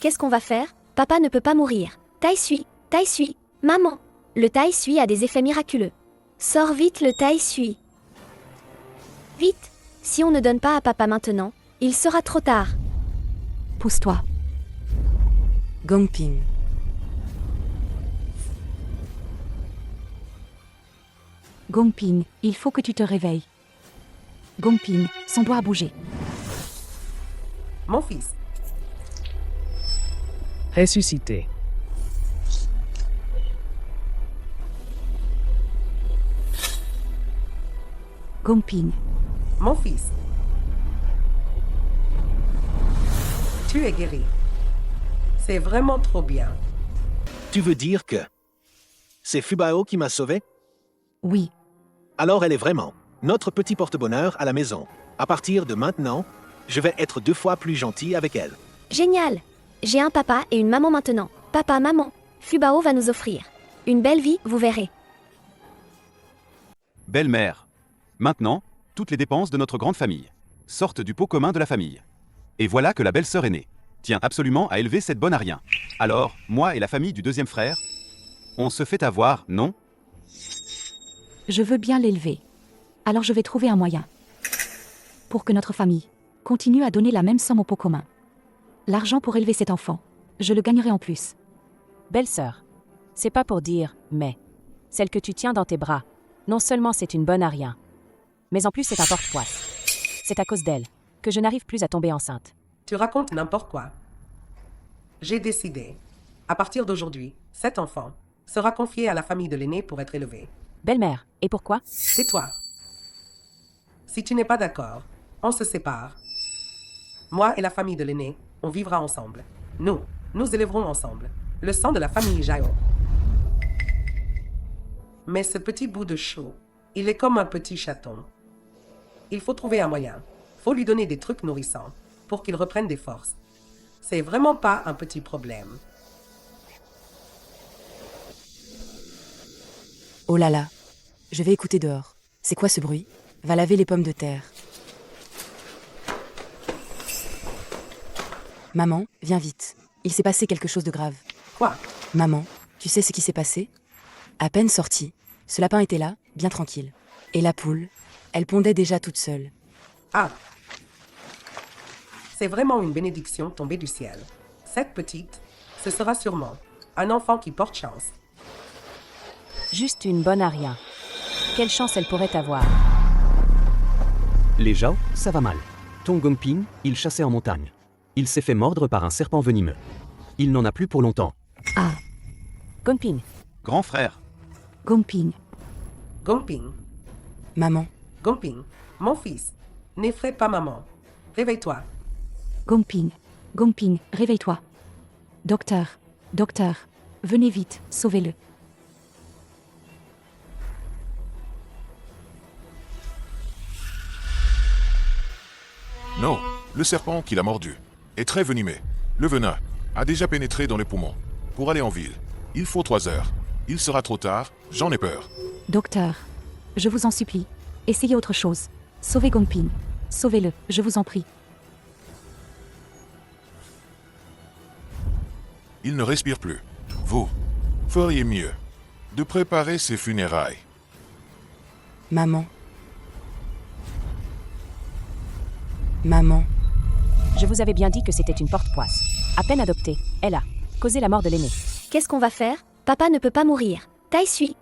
Qu'est-ce qu'on va faire? Papa ne peut pas mourir. Tai Sui, maman. Le Tai Sui a des effets miraculeux. Sors vite le Tai Sui. Vite! Si on ne donne pas à papa maintenant, il sera trop tard. Pousse-toi. Gongping. Gongping, il faut que tu te réveilles. Gongping, son doigt a bougé. Mon fils, Ressuscité. Gongping, mon fils. Tu es guéri. C'est vraiment trop bien. Tu veux dire que c'est Fubao qui m'a sauvé? oui. Alors elle est vraiment notre petit porte-bonheur à la maison. À partir de maintenant, je vais être 2 fois plus gentil avec elle. Génial! J'ai un papa et une maman maintenant. Papa, maman. Fubao va nous offrir une belle vie, vous verrez. Belle-mère. Maintenant, toutes les dépenses de notre grande famille sortent du pot commun de la famille. Et voilà que la belle-sœur aînée tient absolument à élever cette bonne à rien. Alors, moi et la famille du deuxième frère, on se fait avoir, non? Je veux bien l'élever. Alors je vais trouver un moyen. Pour que notre famille continue à donner la même somme au pot commun. L'argent pour élever cet enfant, je le gagnerai en plus. Belle-sœur, c'est pas pour dire, mais celle que tu tiens dans tes bras, non seulement c'est une bonne à rien, mais en plus c'est un porte-poisse. C'est à cause d'elle que je n'arrive plus à tomber enceinte. Tu racontes n'importe quoi. J'ai décidé. À partir d'aujourd'hui, cet enfant sera confié à la famille de l'aîné pour être élevé. Belle-mère, et pourquoi? C'est toi. Si tu n'es pas d'accord, on se sépare. Moi et la famille de l'aîné, on vivra ensemble. Nous élèverons ensemble le sang de la famille Jao. Mais ce petit bout de chou, il est comme un petit chaton. Il faut trouver un moyen. Faut lui donner des trucs nourrissants pour qu'il reprenne des forces. C'est vraiment pas un petit problème. Oh là là. Je vais écouter dehors. C'est quoi ce bruit? Va laver les pommes de terre. Maman, viens vite. Il s'est passé quelque chose de grave. Quoi? Maman, tu sais ce qui s'est passé? À peine sorti, ce lapin était là, bien tranquille. Et la poule, elle pondait déjà toute seule. Ah! C'est vraiment une bénédiction tombée du ciel. Cette petite, ce sera sûrement un enfant qui porte chance. Juste une bonne à rien. Quelle chance elle pourrait avoir? Les Zhao, ça va mal. Tong Gongping, il chassait en montagne. Il s'est fait mordre par un serpent venimeux. Il n'en a plus pour longtemps. Ah, Gongping, Grand frère, Gongping, Gongping, Maman, Gongping, mon fils, n'effraie pas maman. Réveille-toi. Gongping, Gongping, réveille-toi. Docteur, venez vite, sauvez-le. Non, le serpent qui l'a mordu est très venimeux. Le venin a déjà pénétré dans les poumons. Pour aller en ville, il faut 3 heures. Il sera trop tard, j'en ai peur. Docteur, je vous en supplie, essayez autre chose. Sauvez Gongping, sauvez-le, je vous en prie. Il ne respire plus. Vous feriez mieux de préparer ses funérailles. maman. Maman, je vous avais bien dit que c'était une porte-poisse. À peine adoptée, elle a causé la mort de l'aîné. Qu'est-ce qu'on va faire? Papa ne peut pas mourir. Tai Sui,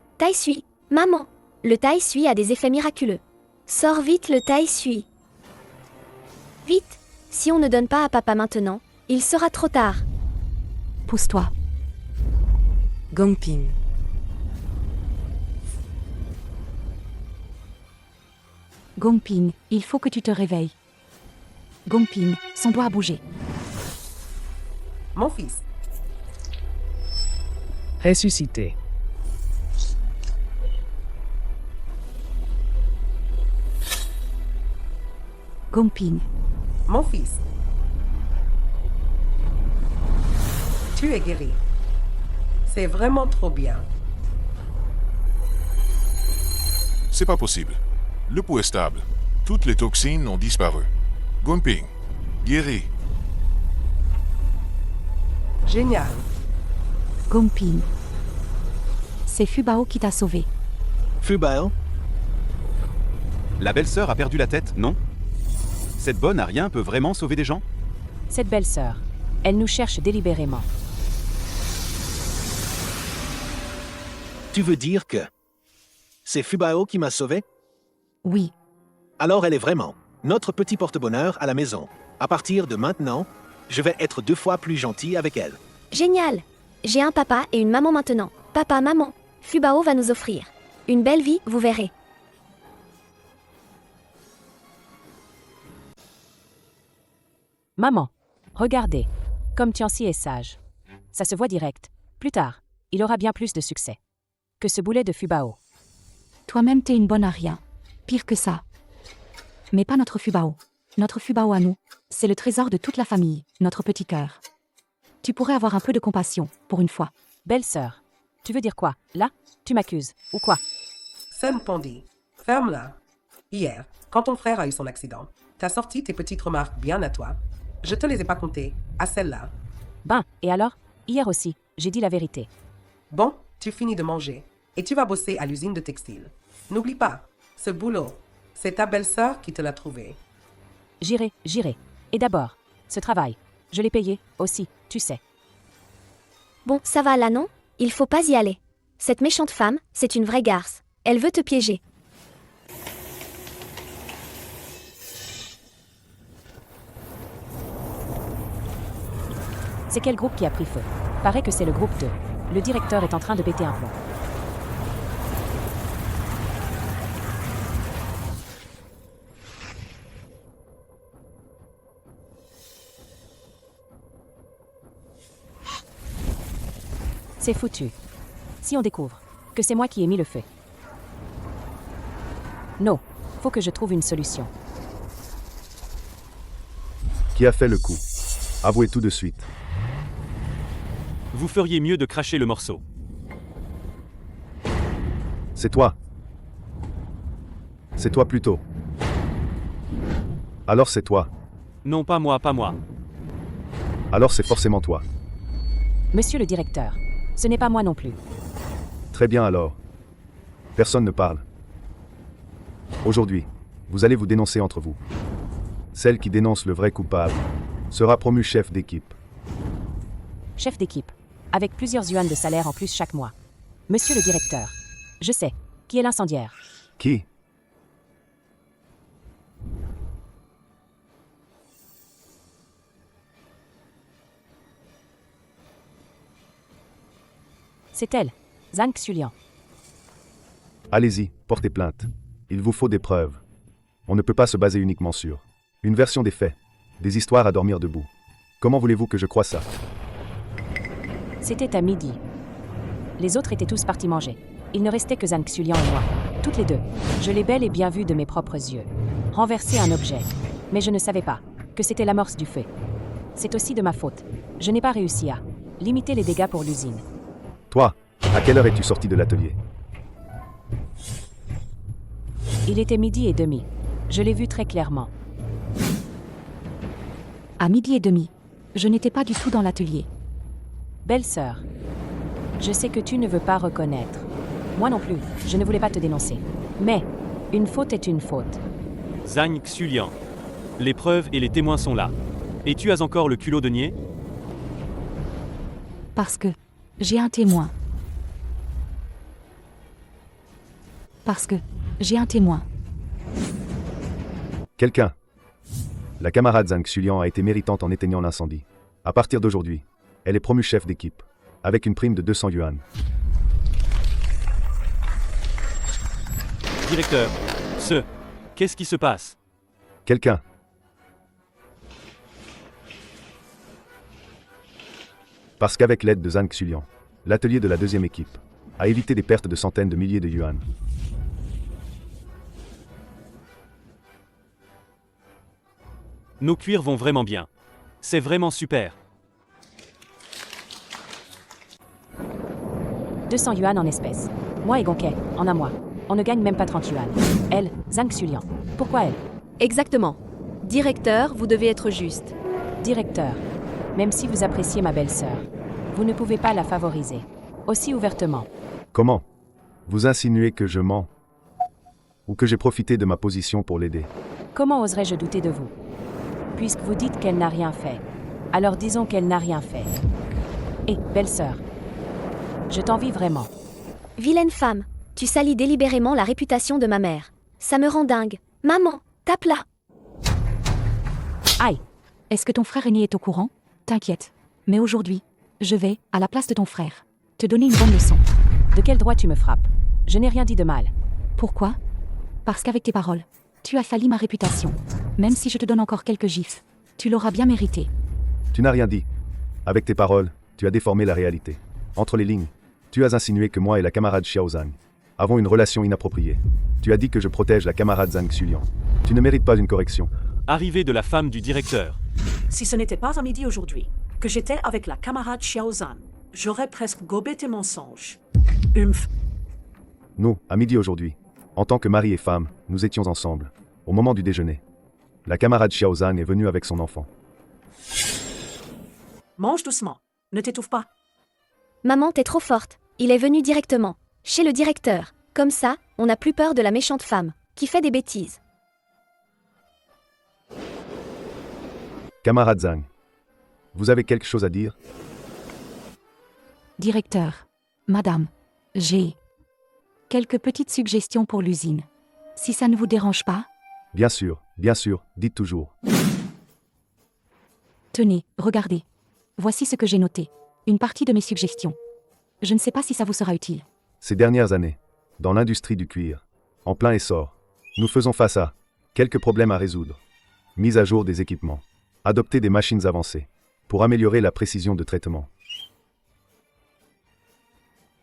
maman. Le Tai Sui a des effets miraculeux. Sors vite le Tai Sui. Vite! Si on ne donne pas à papa maintenant, il sera trop tard. Pousse-toi. Gongping, Gongping, il faut que tu te réveilles. Gongping, son doigt a bougé. Mon fils, Ressuscité. Gongping, mon fils. Tu es guéri. C'est vraiment trop bien. C'est pas possible. Le pouls est stable. Toutes les toxines ont disparu. Gongping, guéri. Génial. Gomping. C'est Fubao qui t'a sauvé. Fubao, La belle-sœur a perdu la tête, non? Cette bonne à rien peut vraiment sauver des gens? Cette belle-sœur, elle nous cherche délibérément. tu veux dire que c'est Fubao qui m'a sauvé? Oui, Alors elle est vraiment notre petit porte-bonheur à la maison. À partir de maintenant, je vais être 2 fois plus gentil avec elle. Génial. J'ai un papa et une maman maintenant. Papa, maman. Fubao va nous offrir une belle vie, vous verrez. Maman, regardez, comme Tianxi est sage. Ça se voit direct. Plus tard, il aura bien plus de succès que ce boulet de Fubao. toi-même t'es une bonne à rien. Pire que ça. Mais pas notre Fubao. Notre Fubao à nous, c'est le trésor de toute la famille, notre petit cœur. Tu pourrais avoir un peu de compassion, pour une fois. Belle-sœur, tu veux dire quoi? Là? Tu m'accuses, ou quoi? Senpandi, ferme-la. Hier, quand ton frère a eu son accident, t'as sorti tes petites remarques bien à toi. Je te les ai pas comptées, à celle-là. Ben, et alors? Hier aussi, j'ai dit la vérité. Bon, tu finis de manger et tu vas bosser à l'usine de textile. N'oublie pas, ce boulot, c'est ta belle-sœur qui te l'a trouvé. J'irai. Et d'abord, ce travail, je l'ai payé, aussi, tu sais. Bon, ça va là, non? Il faut pas y aller. Cette méchante femme, c'est une vraie garce. Elle veut te piéger. C'est quel groupe qui a pris feu? Paraît que c'est le groupe 2. Le directeur est en train de péter un plomb. C'est foutu. Si on découvre que c'est moi qui ai mis le feu. Non, faut que je trouve une solution. Qui a fait le coup? Avouez tout de suite. Vous feriez mieux de cracher le morceau. C'est toi. C'est toi plutôt. Alors c'est toi. Non, pas moi, pas moi. Alors c'est forcément toi. Monsieur le directeur, ce n'est pas moi non plus. Très bien alors. Personne ne parle. Aujourd'hui, vous allez vous dénoncer entre vous. Celle qui dénonce le vrai coupable sera promue chef d'équipe. Chef d'équipe, avec plusieurs yuan de salaire en plus chaque mois. Monsieur le directeur, je sais, qui est l'incendiaire? Qui? C'est elle, Zhang Xulian. Allez-y, portez plainte. Il vous faut des preuves. On ne peut pas se baser uniquement sur une version des faits, des histoires à dormir debout. Comment voulez-vous que je croie ça? C'était à midi. Les autres étaient tous partis manger. Il ne restait que Zhang Xulian et moi. Toutes les deux. Je l'ai bel et bien vu de mes propres yeux. Renverser un objet. Mais je ne savais pas que c'était l'amorce du feu. C'est aussi de ma faute. Je n'ai pas réussi à limiter les dégâts pour l'usine. Toi, à quelle heure es-tu sorti de l'atelier? Il était 12h30. Je l'ai vu très clairement. À 12h30. Je n'étais pas du tout dans l'atelier. Belle-sœur, je sais que tu ne veux pas reconnaître. Moi non plus, je ne voulais pas te dénoncer. Mais, une faute est une faute. Zhang Xulian. Les preuves et les témoins sont là. Et tu as encore le culot de nier? Parce que j'ai un témoin. Parce que j'ai un témoin. Quelqu'un. La camarade Zhang Xulian a été méritante en éteignant l'incendie. À partir d'aujourd'hui, elle est promue chef d'équipe, avec une prime de 200 yuan. Directeur, qu'est-ce qui se passe? Quelqu'un. Parce qu'avec l'aide de Zhang Xulian, l'atelier de la deuxième équipe a évité des pertes de centaines de milliers de yuan. Nos cuirs vont vraiment bien. C'est vraiment super. 200 yuan en espèces. Moi et Gonquet, en un mois. On ne gagne même pas 30 yuan. Elle, Zhang Xulian. Pourquoi elle? Exactement. Directeur, vous devez être juste. Directeur, même si vous appréciez ma belle-sœur, Vous ne pouvez pas la favoriser. Aussi ouvertement. Comment? Vous insinuez que je mens? Ou que j'ai profité de ma position pour l'aider? Comment oserais-je douter de vous? Puisque vous dites qu'elle n'a rien fait. Alors disons qu'elle n'a rien fait. Et, belle-sœur, je t'envie vraiment. Vilaine femme, tu salis délibérément la réputation de ma mère. Ça me rend dingue. Maman, tape-la. Aïe! Est-ce que ton frère aîné est au courant? T'inquiète. Mais aujourd'hui, je vais, à la place de ton frère, te donner une bonne leçon. De quel droit tu me frappes? Je n'ai rien dit de mal. Pourquoi? Parce qu'avec tes paroles, tu as sali ma réputation. Même si je te donne encore quelques gifs, tu l'auras bien mérité. Tu n'as rien dit. Avec tes paroles, tu as déformé la réalité. Entre les lignes, tu as insinué que moi et la camarade Xiao Zhang avons une relation inappropriée. Tu as dit que je protège la camarade Zhang Xulian. Tu ne mérites pas une correction. Arrivée de la femme du directeur. Si ce n'était pas à midi aujourd'hui, que j'étais avec la camarade Xiao Zhan, j'aurais presque gobé tes mensonges. Nous, à midi aujourd'hui, en tant que mari et femme, nous étions ensemble, au moment du déjeuner. La camarade Xiao Zhan est venue avec son enfant. Mange doucement, ne t'étouffe pas. Maman, t'es trop forte. Il est venu directement, chez le directeur. Comme ça, on n'a plus peur de la méchante femme, qui fait des bêtises. Camarade Zhang, vous avez quelque chose à dire? Directeur, madame, j'ai quelques petites suggestions pour l'usine. Si ça ne vous dérange pas, Bien sûr, dites toujours. tenez, regardez. Voici ce que j'ai noté. Une partie de mes suggestions. Je ne sais pas si ça vous sera utile. Ces dernières années, dans l'industrie du cuir, en plein essor, nous faisons face à quelques problèmes à résoudre. Mise à jour des équipements. Adopter des machines avancées pour améliorer la précision de traitement.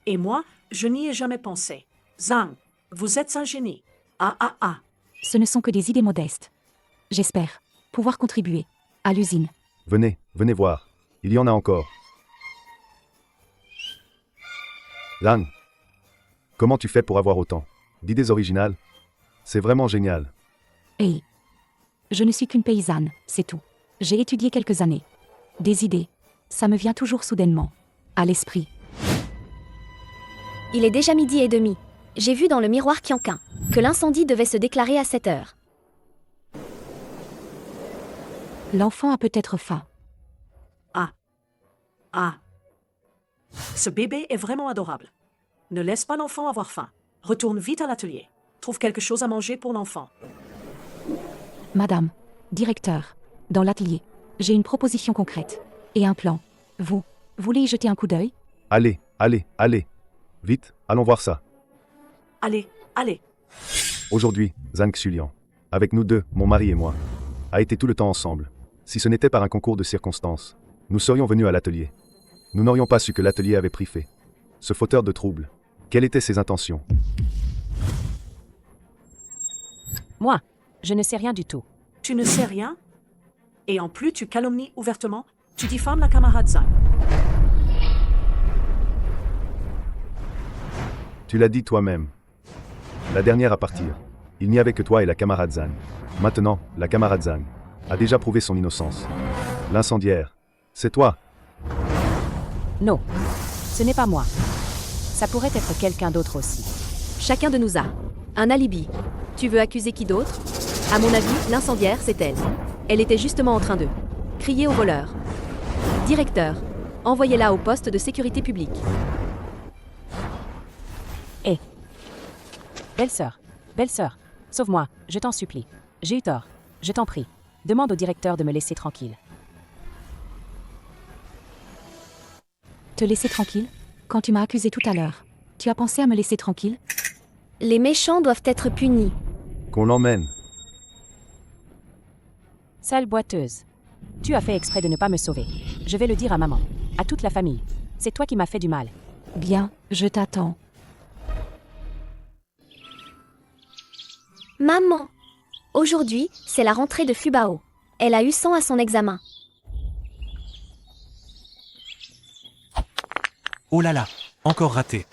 Et moi, je n'y ai jamais pensé. Zhang, vous êtes un génie. Ce ne sont que des idées modestes. J'espère pouvoir contribuer à l'usine. Venez voir. Il y en a encore. Zhang, comment tu fais pour avoir autant d'idées originales? C'est vraiment génial. Et je ne suis qu'une paysanne, c'est tout. J'ai étudié quelques années. Des idées, ça me vient toujours soudainement à l'esprit. Il est déjà 12h30. J'ai vu dans le miroir Qianqun que l'incendie devait se déclarer à 7h. L'enfant a peut-être faim. Ce bébé est vraiment adorable. Ne laisse pas l'enfant avoir faim. Retourne vite à l'atelier. Trouve quelque chose à manger pour l'enfant. Madame, directeur, dans l'atelier, j'ai une proposition concrète et un plan. Vous voulez y jeter un coup d'œil? Allez. Vite, allons voir ça. Allez. Aujourd'hui, Zhang Xulian, avec nous deux, mon mari et moi, a été tout le temps ensemble. Si ce n'était par un concours de circonstances, nous serions venus à l'atelier. Nous n'aurions pas su que l'atelier avait pris feu. Ce fauteur de troubles, quelles étaient ses intentions? Moi, je ne sais rien du tout. Tu ne sais rien? Et en plus, tu calomnies ouvertement. Tu diffames la camarade Zhang. Tu l'as dit toi-même. La dernière à partir. Il n'y avait que toi et la camarade Zhang. Maintenant, la camarade Zhang a déjà prouvé son innocence. L'incendiaire, c'est toi. Non, ce n'est pas moi. Ça pourrait être quelqu'un d'autre aussi. Chacun de nous a un alibi. Tu veux accuser qui d'autre? À mon avis, l'incendiaire, c'est elle. Elle était justement en train de crier au voleur. Directeur, envoyez-la au poste de sécurité publique. Hé, belle-sœur, sauve-moi, je t'en supplie. J'ai eu tort, je t'en prie. Demande au directeur de me laisser tranquille. Te laisser tranquille? Quand tu m'as accusé tout à l'heure, tu as pensé à me laisser tranquille? Les méchants doivent être punis. Qu'on l'emmène. Sale boiteuse. Tu as fait exprès de ne pas me sauver. Je vais le dire à maman, à toute la famille. C'est toi qui m'as fait du mal. Bien, je t'attends. Maman! Aujourd'hui, c'est la rentrée de Fubao. Elle a eu 100 à son examen. Oh là là, encore raté.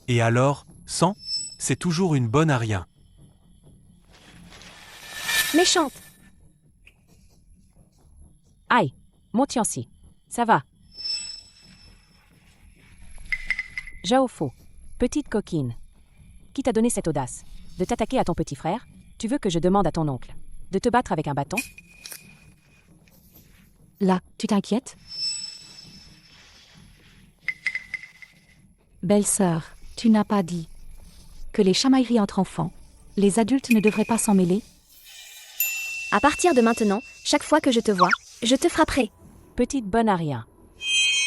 Et alors, 100, c'est toujours une bonne à rien. Méchante! Aïe, mon Tianci. Ça va. Zhao Fo, petite coquine. Qui t'a donné cette audace de t'attaquer à ton petit frère? Tu veux que je demande à ton oncle de te battre avec un bâton? Là, tu t'inquiètes? Belle-sœur, tu n'as pas dit que les chamailleries entre enfants, les adultes ne devraient pas s'en mêler? À partir de maintenant, chaque fois que je te vois, je te frapperai. Petite bonne à rien.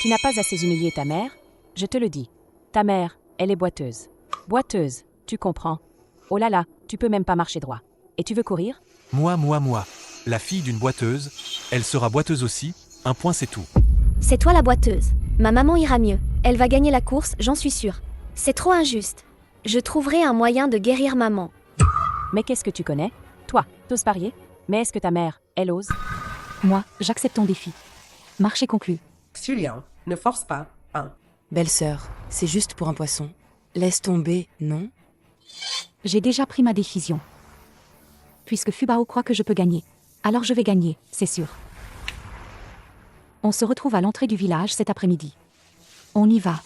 Tu n'as pas assez humilié ta mère, je te le dis. Ta mère, elle est boiteuse. Boiteuse, tu comprends? Oh là là, tu peux même pas marcher droit. Et tu veux courir? Moi. La fille d'une boiteuse, elle sera boiteuse aussi, un point c'est tout. C'est toi la boiteuse. Ma maman ira mieux. Elle va gagner la course, j'en suis sûre. C'est trop injuste. Je trouverai un moyen de guérir maman. Mais qu'est-ce que tu connais? Toi, t'oses parier? Mais est-ce que ta mère, elle ose? Moi, j'accepte ton défi. Marché conclu. Xulien, ne force pas, hein. Belle-sœur, c'est juste pour un poisson. Laisse tomber, non? J'ai déjà pris ma décision. Puisque Fubao croit que je peux gagner. Alors je vais gagner, c'est sûr. On se retrouve à l'entrée du village cet après-midi. On y va.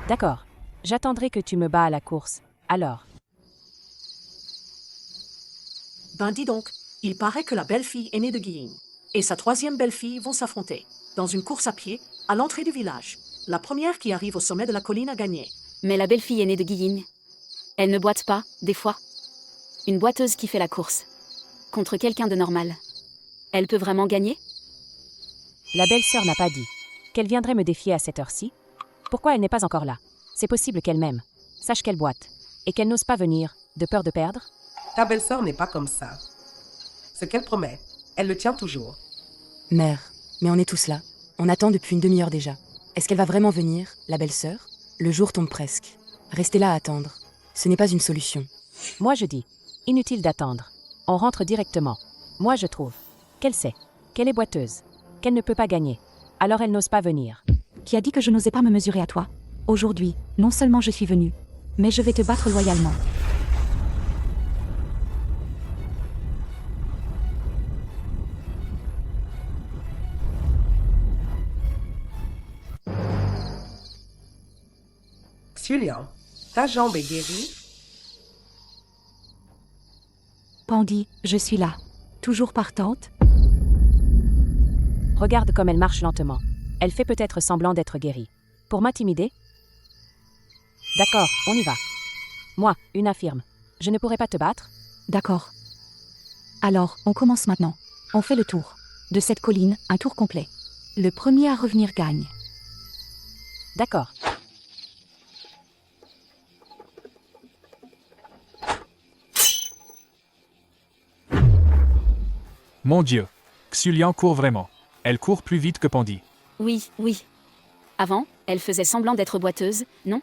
D'accord. J'attendrai que tu me bats à la course. Alors. Ben dis donc, il paraît que la belle-fille aînée de Guiying et sa troisième belle-fille vont s'affronter dans une course à pied à l'entrée du village. La première qui arrive au sommet de la colline a gagné. Mais la belle-fille aînée de Guiying, elle ne boite pas, des fois. Une boiteuse qui fait la course. Contre quelqu'un de normal. Elle peut vraiment gagner? La belle-sœur n'a pas dit qu'elle viendrait me défier à cette heure-ci. Pourquoi elle n'est pas encore là? C'est possible qu'elle m'aime. Sache qu'elle boite. Et qu'elle n'ose pas venir, de peur de perdre? Ta belle-sœur n'est pas comme ça. Ce qu'elle promet, elle le tient toujours. Mère, mais on est tous là. On attend depuis une demi-heure déjà. Est-ce qu'elle va vraiment venir, la belle-sœur? Le jour tombe presque. Restez là à attendre. Ce n'est pas une solution. Moi je dis, inutile d'attendre. On rentre directement. Moi je trouve qu'elle sait, qu'elle est boiteuse, qu'elle ne peut pas gagner. Alors elle n'ose pas venir. Qui a dit que je n'osais pas me mesurer à toi? Aujourd'hui, non seulement je suis venue, mais je vais te battre loyalement. Xulien, ta jambe est guérie? Pandy, je suis là. Toujours partante? Regarde comme elle marche lentement. Elle fait peut-être semblant d'être guérie. Pour m'intimider? D'accord, on y va. Moi, une infirme. Je ne pourrais pas te battre? D'accord. Alors, on commence maintenant. On fait le tour. De cette colline, un tour complet. Le premier à revenir gagne. D'accord. Mon Dieu, Xulien court vraiment. Elle court plus vite que Pandy. Oui. Avant, elle faisait semblant d'être boiteuse, non?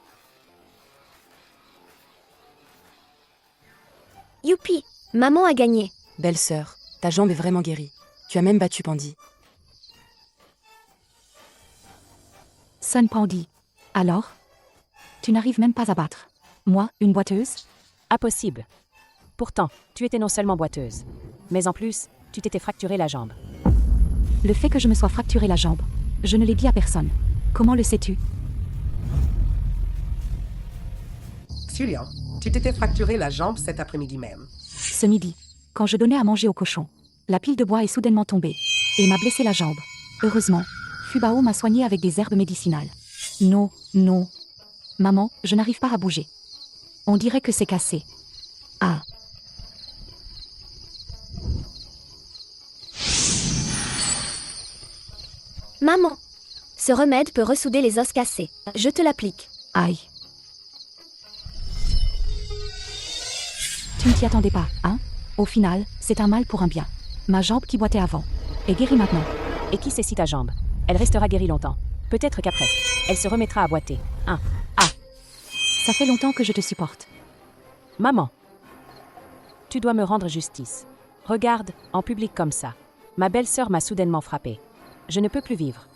Youpi, maman a gagné. Belle-sœur, ta jambe est vraiment guérie. Tu as même battu Pandy. Son Pandy. Alors? Tu n'arrives même pas à battre. Moi, une boiteuse? Impossible. Pourtant, tu étais non seulement boiteuse, mais en plus, tu t'étais fracturé la jambe. Le fait que je me sois fracturé la jambe, je ne l'ai dit à personne. Comment le sais-tu? Xulien, tu t'étais fracturé la jambe cet après-midi même. Ce midi, quand je donnais à manger au cochon, la pile de bois est soudainement tombée et m'a blessé la jambe. Heureusement, Fubao m'a soigné avec des herbes médicinales. Non. Maman, je n'arrive pas à bouger. On dirait que c'est cassé. Ah. Maman, ce remède peut ressouder les os cassés. Je te l'applique. Aïe. Tu ne t'y attendais pas, hein? Au final, c'est un mal pour un bien. Ma jambe qui boitait avant est guérie maintenant. Et qui sait si ta jambe, elle restera guérie longtemps. Peut-être qu'après, elle se remettra à boiter. Ah. Ça fait longtemps que je te supporte. Maman, tu dois me rendre justice. Regarde, en public comme ça. Ma belle-sœur m'a soudainement frappée. Je ne peux plus vivre.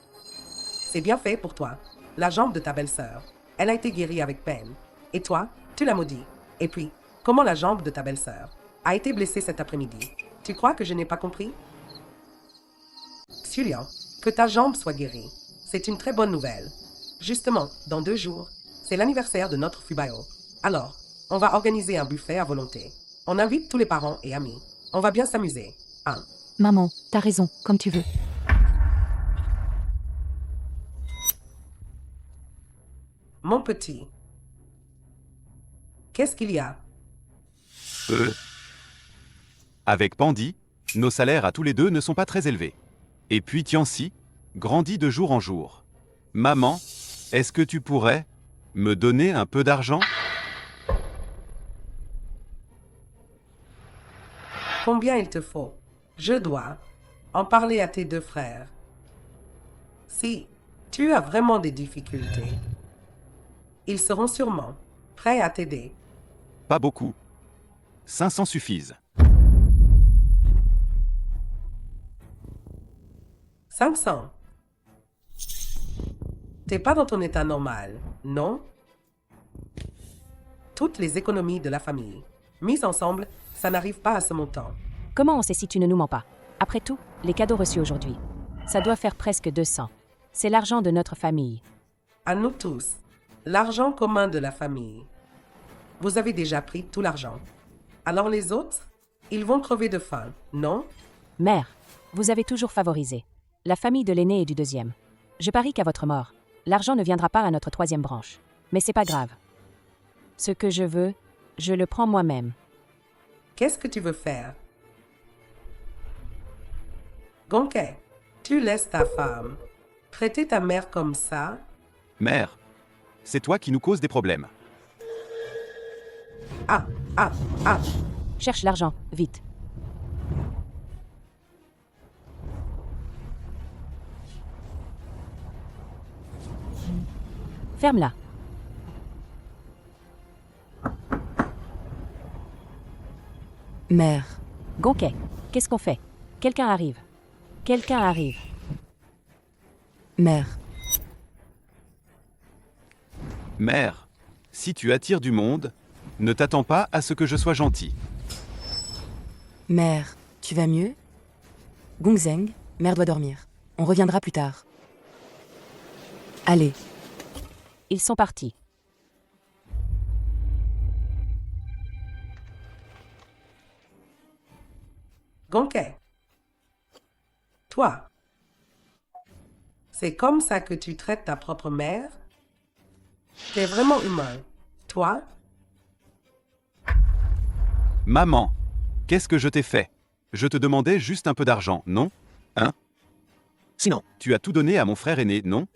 C'est bien fait pour toi. La jambe de ta belle-sœur, elle a été guérie avec peine. Et toi, tu l'as maudit. Et puis, comment la jambe de ta belle-sœur a été blessée cet après-midi? Tu crois que je n'ai pas compris? Sulian, que ta jambe soit guérie. C'est une très bonne nouvelle. Justement, dans 2 jours, c'est l'anniversaire de notre Fubao. Alors, on va organiser un buffet à volonté. On invite tous les parents et amis. On va bien s'amuser. Hein? Maman, t'as raison, comme tu veux. Mon petit. Qu'est-ce qu'il y a? Avec Pandy, nos salaires à tous les deux ne sont pas très élevés. Et puis Tianxi grandit de jour en jour. Maman, est-ce que tu pourrais me donner un peu d'argent? Combien il te faut? Je dois en parler à tes 2 frères. Si tu as vraiment des difficultés, ils seront sûrement prêts à t'aider. Pas beaucoup. 500 suffisent. 500. T'es pas dans ton état normal, non? Toutes les économies de la famille, mises ensemble, ça n'arrive pas à ce montant. Comment on sait si tu ne nous mens pas? Après tout, les cadeaux reçus aujourd'hui, ça doit faire presque 200. C'est l'argent de notre famille. À nous tous, l'argent commun de la famille. Vous avez déjà pris tout l'argent. Alors les autres, ils vont crever de faim, non? Mère, vous avez toujours favorisé la famille de l'aîné et du deuxième. Je parie qu'à votre mort, l'argent ne viendra pas à notre 3e branche. Mais c'est pas grave. Ce que je veux, je le prends moi-même. Qu'est-ce que tu veux faire? Gonke, tu laisses ta femme traiter ta mère comme ça? Mère, c'est toi qui nous causes des problèmes. Ah. Cherche l'argent, vite. Ferme-la. Mère. Gonke, qu'est-ce qu'on fait? Quelqu'un arrive. Quelqu'un arrive. Mère. Mère, si tu attires du monde, ne t'attends pas à ce que je sois gentil. Mère, tu vas mieux? Gongzeng, mère doit dormir. On reviendra plus tard. Allez. Ils sont partis. Gonke, toi, c'est comme ça que tu traites ta propre mère? T'es vraiment humain, toi? Maman, qu'est-ce que je t'ai fait? Je te demandais juste un peu d'argent, non? Hein? Sinon, tu as tout donné à mon frère aîné, non?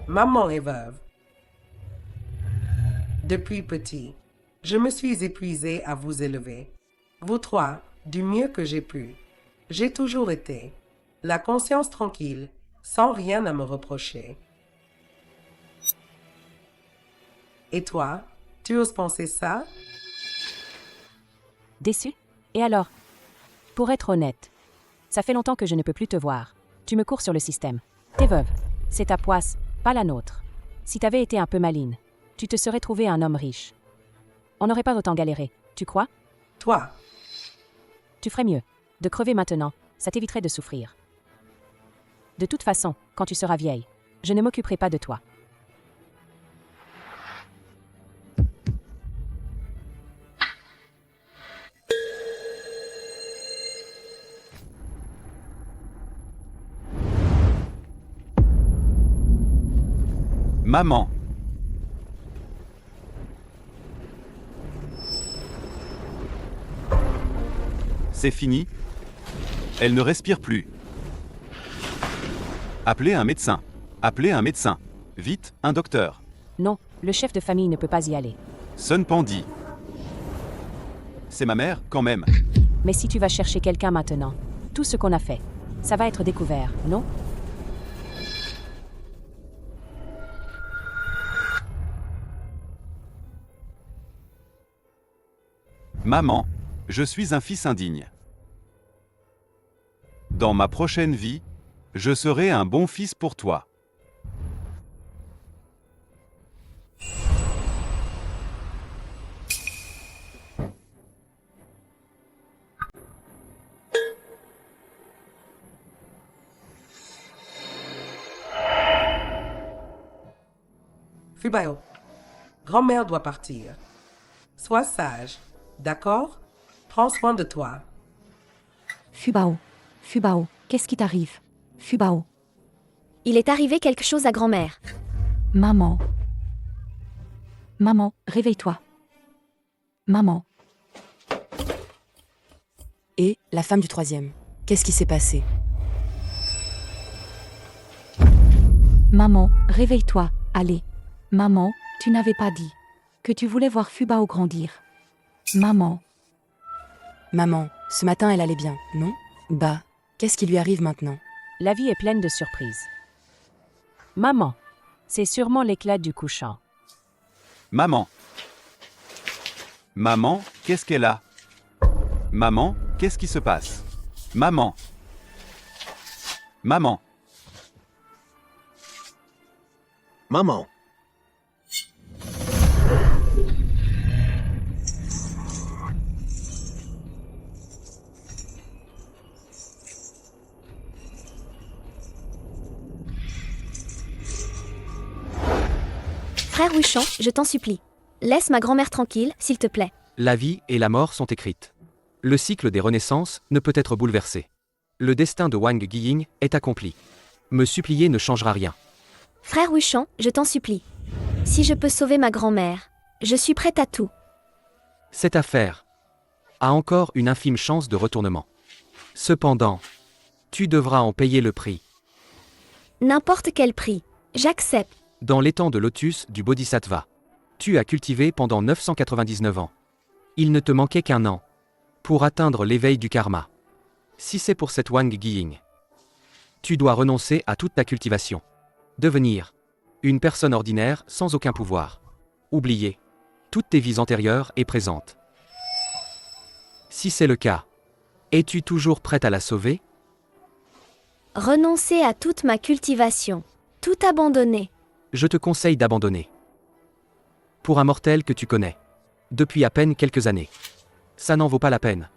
Maman est veuve. Depuis petit, je me suis épuisée à vous élever. Vous 3, du mieux que j'ai pu. J'ai toujours été la conscience tranquille, sans rien à me reprocher. Et toi, tu oses penser ça? Déçu? Et alors? Pour être honnête, ça fait longtemps que je ne peux plus te voir. Tu me cours sur le système. T'es veuve. C'est ta poisse, pas la nôtre. Si t'avais été un peu maligne, tu te serais trouvé un homme riche. On n'aurait pas autant galéré, tu crois? Toi. Tu ferais mieux de crever maintenant, ça t'éviterait de souffrir. De toute façon, quand tu seras vieille, je ne m'occuperai pas de toi. Maman. C'est fini. Elle ne respire plus. Appelez un médecin. Appelez un médecin. Vite, un docteur. Non, le chef de famille ne peut pas y aller. Sun Pandy. C'est ma mère, quand même. Mais si tu vas chercher quelqu'un maintenant, tout ce qu'on a fait, ça va être découvert, non? Maman, je suis un fils indigne. Dans ma prochaine vie, je serai un bon fils pour toi. Fubao, grand-mère doit partir. Sois sage, d'accord? Prends soin de toi. Fubao. Fubao, qu'est-ce qui t'arrive? Fubao. Il est arrivé quelque chose à grand-mère. Maman. Maman, réveille-toi. Maman. Et la femme du troisième. Qu'est-ce qui s'est passé? Maman, réveille-toi, allez. Maman, tu n'avais pas dit que tu voulais voir Fubao grandir. Maman. Maman, ce matin elle allait bien, non? Bah, qu'est-ce qui lui arrive maintenant? La vie est pleine de surprises. Maman, c'est sûrement l'éclat du couchant. Maman. Maman, qu'est-ce qu'elle a? Maman, qu'est-ce qui se passe? Maman. Maman. Maman. Frère Huchon, je t'en supplie. Laisse ma grand-mère tranquille, s'il te plaît. La vie et la mort sont écrites. Le cycle des renaissances ne peut être bouleversé. Le destin de Wang Yiying est accompli. Me supplier ne changera rien. Frère Huchon, je t'en supplie. Si je peux sauver ma grand-mère, je suis prête à tout. Cette affaire a encore une infime chance de retournement. Cependant, tu devras en payer le prix. N'importe quel prix, j'accepte. Dans l'étang de lotus du Bodhisattva, tu as cultivé pendant 999 ans. Il ne te manquait qu'un an pour atteindre l'éveil du karma. Si c'est pour cette Wang Yiying, tu dois renoncer à toute ta cultivation. Devenir une personne ordinaire sans aucun pouvoir. Oublier toutes tes vies antérieures et présentes. Si c'est le cas, es-tu toujours prête à la sauver? Renoncer à toute ma cultivation. Tout abandonner. Je te conseille d'abandonner. Pour un mortel que tu connais, depuis à peine quelques années. Ça n'en vaut pas la peine.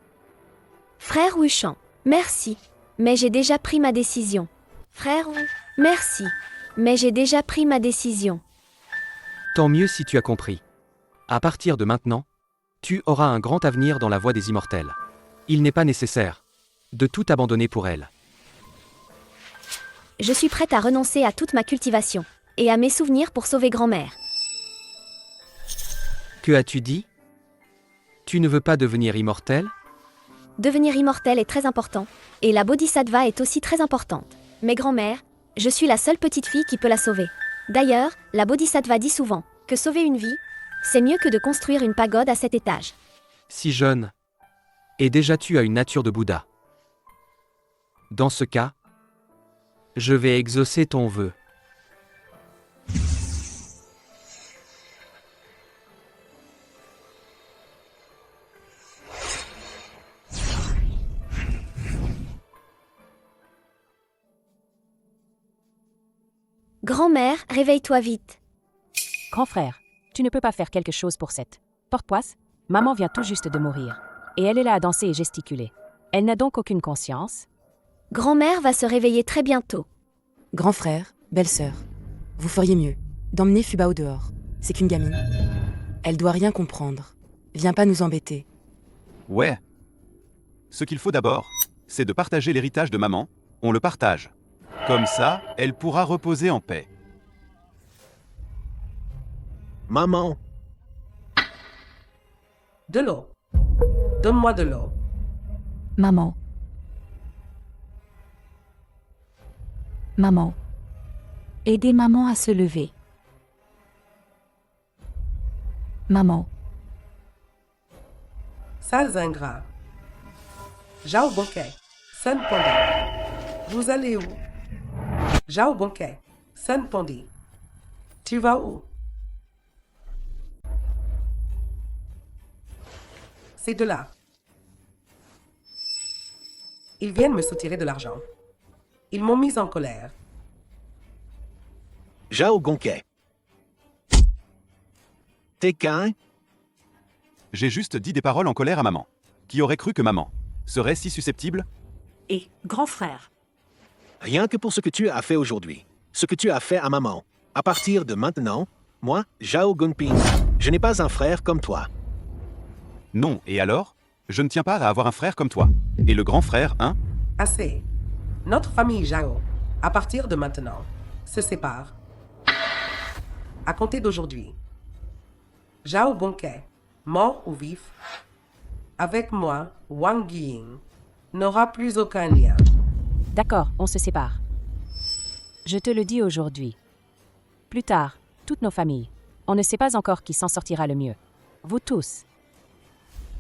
Frère Huchon, merci, mais j'ai déjà pris ma décision. Frère Hu, merci, mais j'ai déjà pris ma décision. Tant mieux si tu as compris. À partir de maintenant, tu auras un grand avenir dans la voie des immortels. Il n'est pas nécessaire de tout abandonner pour elle. Je suis prête à renoncer à toute ma cultivation et à mes souvenirs pour sauver grand-mère. Que as-tu dit? Tu ne veux pas devenir immortel? Devenir immortel est très important, et la Bodhisattva est aussi très importante. Mais grand-mère, je suis la seule petite fille qui peut la sauver. D'ailleurs, la Bodhisattva dit souvent que sauver une vie, c'est mieux que de construire une pagode à 7 étages. Si jeune, et déjà tu as une nature de Bouddha. Dans ce cas, je vais exaucer ton vœu. Grand-mère, réveille-toi vite. Grand frère, tu ne peux pas faire quelque chose pour cette porte-poisse? Maman vient tout juste de mourir. Et elle est là à danser et gesticuler. Elle n'a donc aucune conscience. Grand-mère va se réveiller très bientôt. Grand frère, belle-sœur, vous feriez mieux d'emmener Fubao dehors. C'est qu'une gamine. Elle doit rien comprendre. Viens pas nous embêter. Ouais. Ce qu'il faut d'abord, c'est de partager l'héritage de maman. On le partage. Comme ça, elle pourra reposer en paix. Maman. De l'eau. Donne-moi de l'eau. Maman. Maman. Aidez maman à se lever. Maman. Sales ingrats. Zhao Bonquet. Sun Pandi. Vous allez où? Zhao Bonquet. Sun Pandi. Tu vas où? C'est de là. Ils viennent me soutirer de l'argent. Ils m'ont mise en colère. Zhao Gonquet. T'es qu'un? J'ai juste dit des paroles en colère à maman. Qui aurait cru que maman serait si susceptible? Et grand frère, Rien que pour ce que tu as fait aujourd'hui. Ce que tu as fait à maman. À partir de maintenant, Moi, Zhao Gunping, je n'ai pas un frère comme toi. Non, et alors? Je ne tiens pas à avoir un frère comme toi. Et le grand frère, hein? Assez. Notre famille Zhao, à partir de maintenant, se sépare. À compter d'aujourd'hui, Zhao Bonquet, mort ou vif, avec moi, Wang Ying, n'aura plus aucun lien. D'accord, on se sépare. Je te le dis aujourd'hui. Plus tard, toutes nos familles. On ne sait pas encore qui s'en sortira le mieux. Vous tous.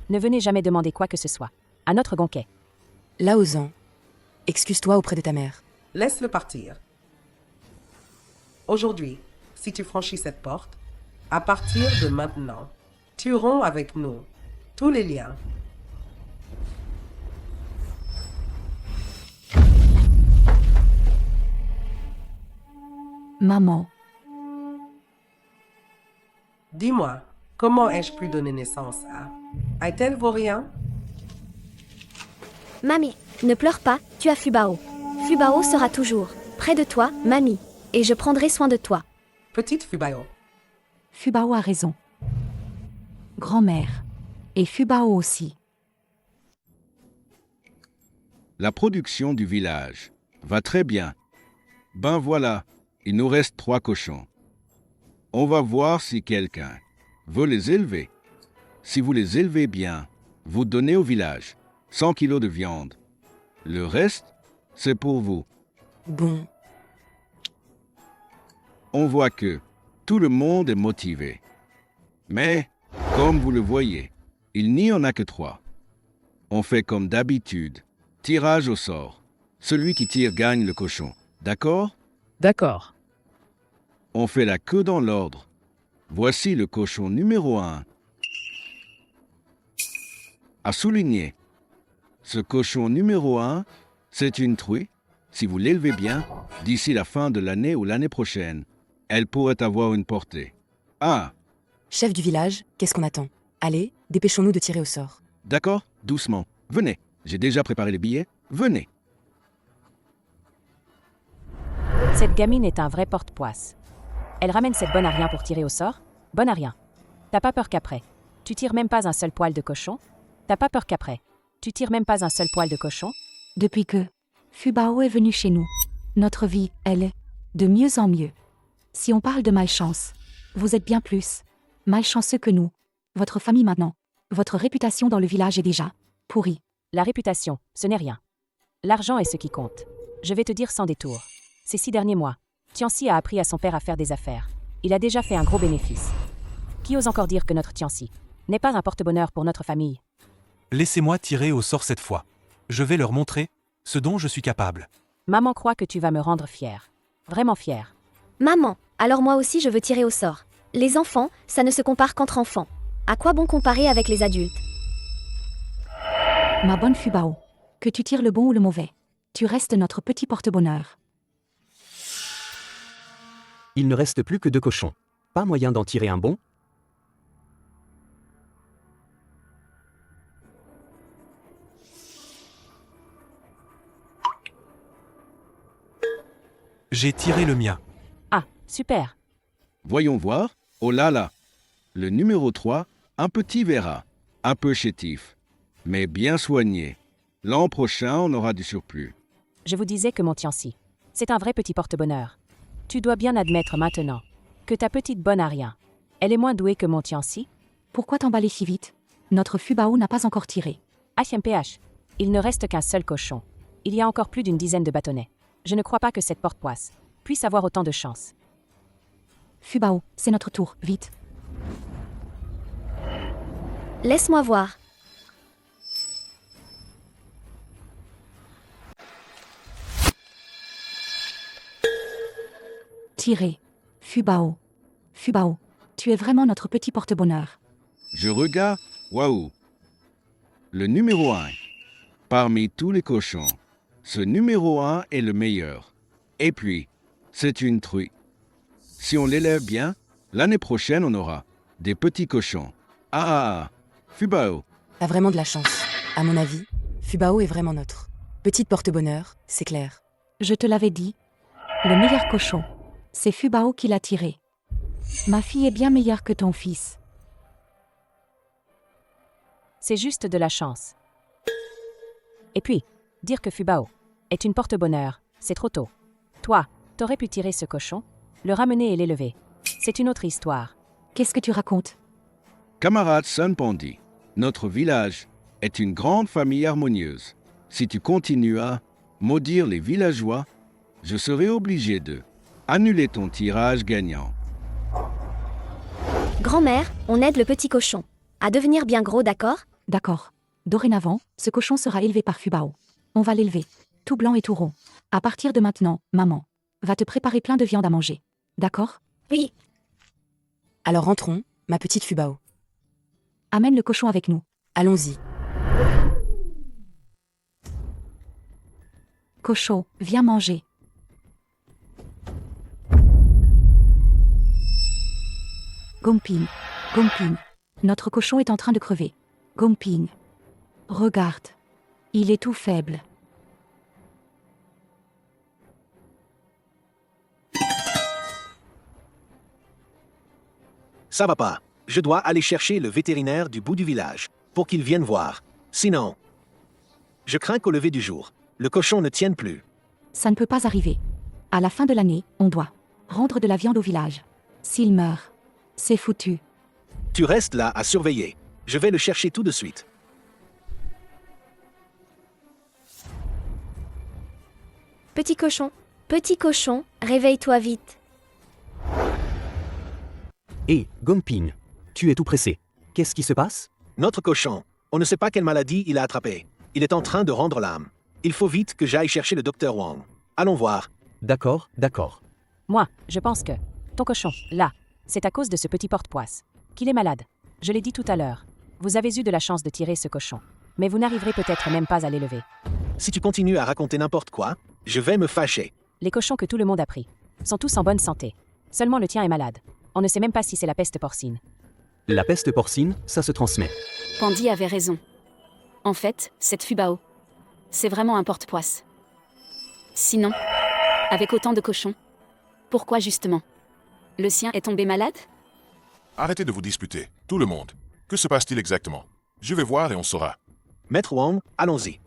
Ne venez jamais demander quoi que ce soit. À notre Gonquet. Laozan, excuse-toi auprès de ta mère. Laisse-le partir. Aujourd'hui, si tu franchis cette porte, à partir de maintenant, tu romps avec nous tous les liens. Maman, Dis-moi, comment ai-je pu donner naissance à Aitel Vaurien? Mamie, ne pleure pas, tu as Fubao. Fubao sera toujours près de toi, mamie, et je prendrai soin de toi. Petite Fubao. Fubao a raison. Grand-mère. Et Fubao aussi. La production du village va très bien. Ben voilà, il nous reste 3 cochons. On va voir si quelqu'un veut les élever. Si vous les élevez bien, vous donnez au village 100 kilos de viande. Le reste, c'est pour vous. Bon. On voit que tout le monde est motivé. Mais, comme vous le voyez, il n'y en a que 3. On fait comme d'habitude. Tirage au sort. Celui qui tire gagne le cochon. D'accord? D'accord. On fait la queue dans l'ordre. Voici le cochon numéro 1. À souligner. Ce cochon numéro 1, c'est une truie. Si vous l'élevez bien, d'ici la fin de l'année ou l'année prochaine, elle pourrait avoir une portée. Ah, Chef du village, qu'est-ce qu'on attend? Allez, dépêchons-nous de tirer au sort. d'accord, doucement. Venez, j'ai déjà préparé les billets. Venez. Cette gamine est un vrai porte-poisse. Elle ramène cette bonne à rien pour tirer au sort? Bonne à rien. T'as pas peur qu'après, tu tires même pas un seul poil de cochon? T'as pas peur qu'après, tu tires même pas un seul poil de cochon? Depuis que Fubao est venu chez nous, notre vie, elle est de mieux en mieux. Si on parle de malchance, vous êtes bien plus malchanceux que nous. Votre famille maintenant, votre réputation dans le village est déjà pourrie. La réputation, ce n'est rien. L'argent est ce qui compte. Je vais te dire sans détour. Ces 6 derniers mois, Tianxi a appris à son père à faire des affaires. Il a déjà fait un gros bénéfice. Qui ose encore dire que notre Tianxi n'est pas un porte-bonheur pour notre famille? Laissez-moi tirer au sort cette fois. Je vais leur montrer ce dont je suis capable. Maman croit que tu vas me rendre fière. Vraiment fière. Maman, alors moi aussi je veux tirer au sort. Les enfants, ça ne se compare qu'entre enfants. À quoi bon comparer avec les adultes? Ma bonne Fubao, que tu tires le bon ou le mauvais, tu restes notre petit porte-bonheur. Il ne reste plus que 2 cochons. Pas moyen d'en tirer un bon? J'ai tiré le mien. Ah, super. Voyons voir. Oh là là. Le numéro 3, un petit verra. Un peu chétif. Mais bien soigné. L'an prochain, on aura du surplus. Je vous disais que mon Tianxi, c'est un vrai petit porte-bonheur. Tu dois bien admettre maintenant que ta petite bonne a rien. Elle est moins douée que mon Tianxi. Pourquoi t'emballer si vite? Notre Fubao n'a pas encore tiré. HMPH, il ne reste qu'un seul cochon. Il y a encore plus d'une dizaine de bâtonnets. Je ne crois pas que cette porte-poisse puisse avoir autant de chance. Fubao, c'est notre tour, vite. Laisse-moi voir. Tirez. Fubao. Fubao, tu es vraiment notre petit porte-bonheur. Je regarde. Waouh. Le numéro 1. Parmi tous les cochons, ce numéro 1 est le meilleur. Et puis, c'est une truie. Si on l'élève bien, l'année prochaine, on aura des petits cochons. Ah, Fubao. T'as vraiment de la chance. À mon avis, Fubao est vraiment notre petite porte-bonheur, c'est clair. Je te l'avais dit. Le meilleur cochon. C'est Fubao qui l'a tiré. Ma fille est bien meilleure que ton fils. C'est juste de la chance. Et puis, dire que Fubao est une porte-bonheur, c'est trop tôt. Toi, t'aurais pu tirer ce cochon, le ramener et l'élever. C'est une autre histoire. Qu'est-ce que tu racontes? Camarade Sun Pandi, notre village est une grande famille harmonieuse. Si tu continues à maudire les villageois, je serai obligé de annuler ton tirage gagnant. Grand-mère, on aide le petit cochon à devenir bien gros, d'accord? D'accord. Dorénavant, ce cochon sera élevé par Fubao. On va l'élever. Tout blanc et tout rond. À partir de maintenant, maman va te préparer plein de viande à manger. D'accord? Oui. Alors rentrons, ma petite Fubao. Amène le cochon avec nous. Allons-y. Cochon, viens manger. Gomping, Gomping. Notre cochon est en train de crever. Gomping. Regarde. Il est tout faible. Ça va pas. Je dois aller chercher le vétérinaire du bout du village pour qu'il vienne voir. Sinon, je crains qu'au lever du jour, le cochon ne tienne plus. Ça ne peut pas arriver. À la fin de l'année, on doit rendre de la viande au village. S'il meurt, c'est foutu. Tu restes là à surveiller. Je vais le chercher tout de suite. Petit cochon, réveille-toi vite. Hé, Gomping, tu es tout pressé. Qu'est-ce qui se passe? Notre cochon, on ne sait pas quelle maladie il a attrapé. Il est en train de rendre l'âme. Il faut vite que j'aille chercher le docteur Wang. Allons voir. D'accord, d'accord. Moi, je pense que ton cochon, là, c'est à cause de ce petit porte-poisse qu'il est malade. Je l'ai dit tout à l'heure. Vous avez eu de la chance de tirer ce cochon, mais vous n'arriverez peut-être même pas à l'élever. Si tu continues à raconter n'importe quoi, je vais me fâcher. Les cochons que tout le monde a pris sont tous en bonne santé. Seulement le tien est malade. On ne sait même pas si c'est la peste porcine. La peste porcine, ça se transmet. Pandi avait raison. En fait, cette Fubao, c'est vraiment un porte-poisse. Sinon, avec autant de cochons, pourquoi justement? Le sien est tombé malade? Arrêtez de vous disputer, tout le monde. Que se passe-t-il exactement? Je vais voir et on saura. Maître Wang, allons-y.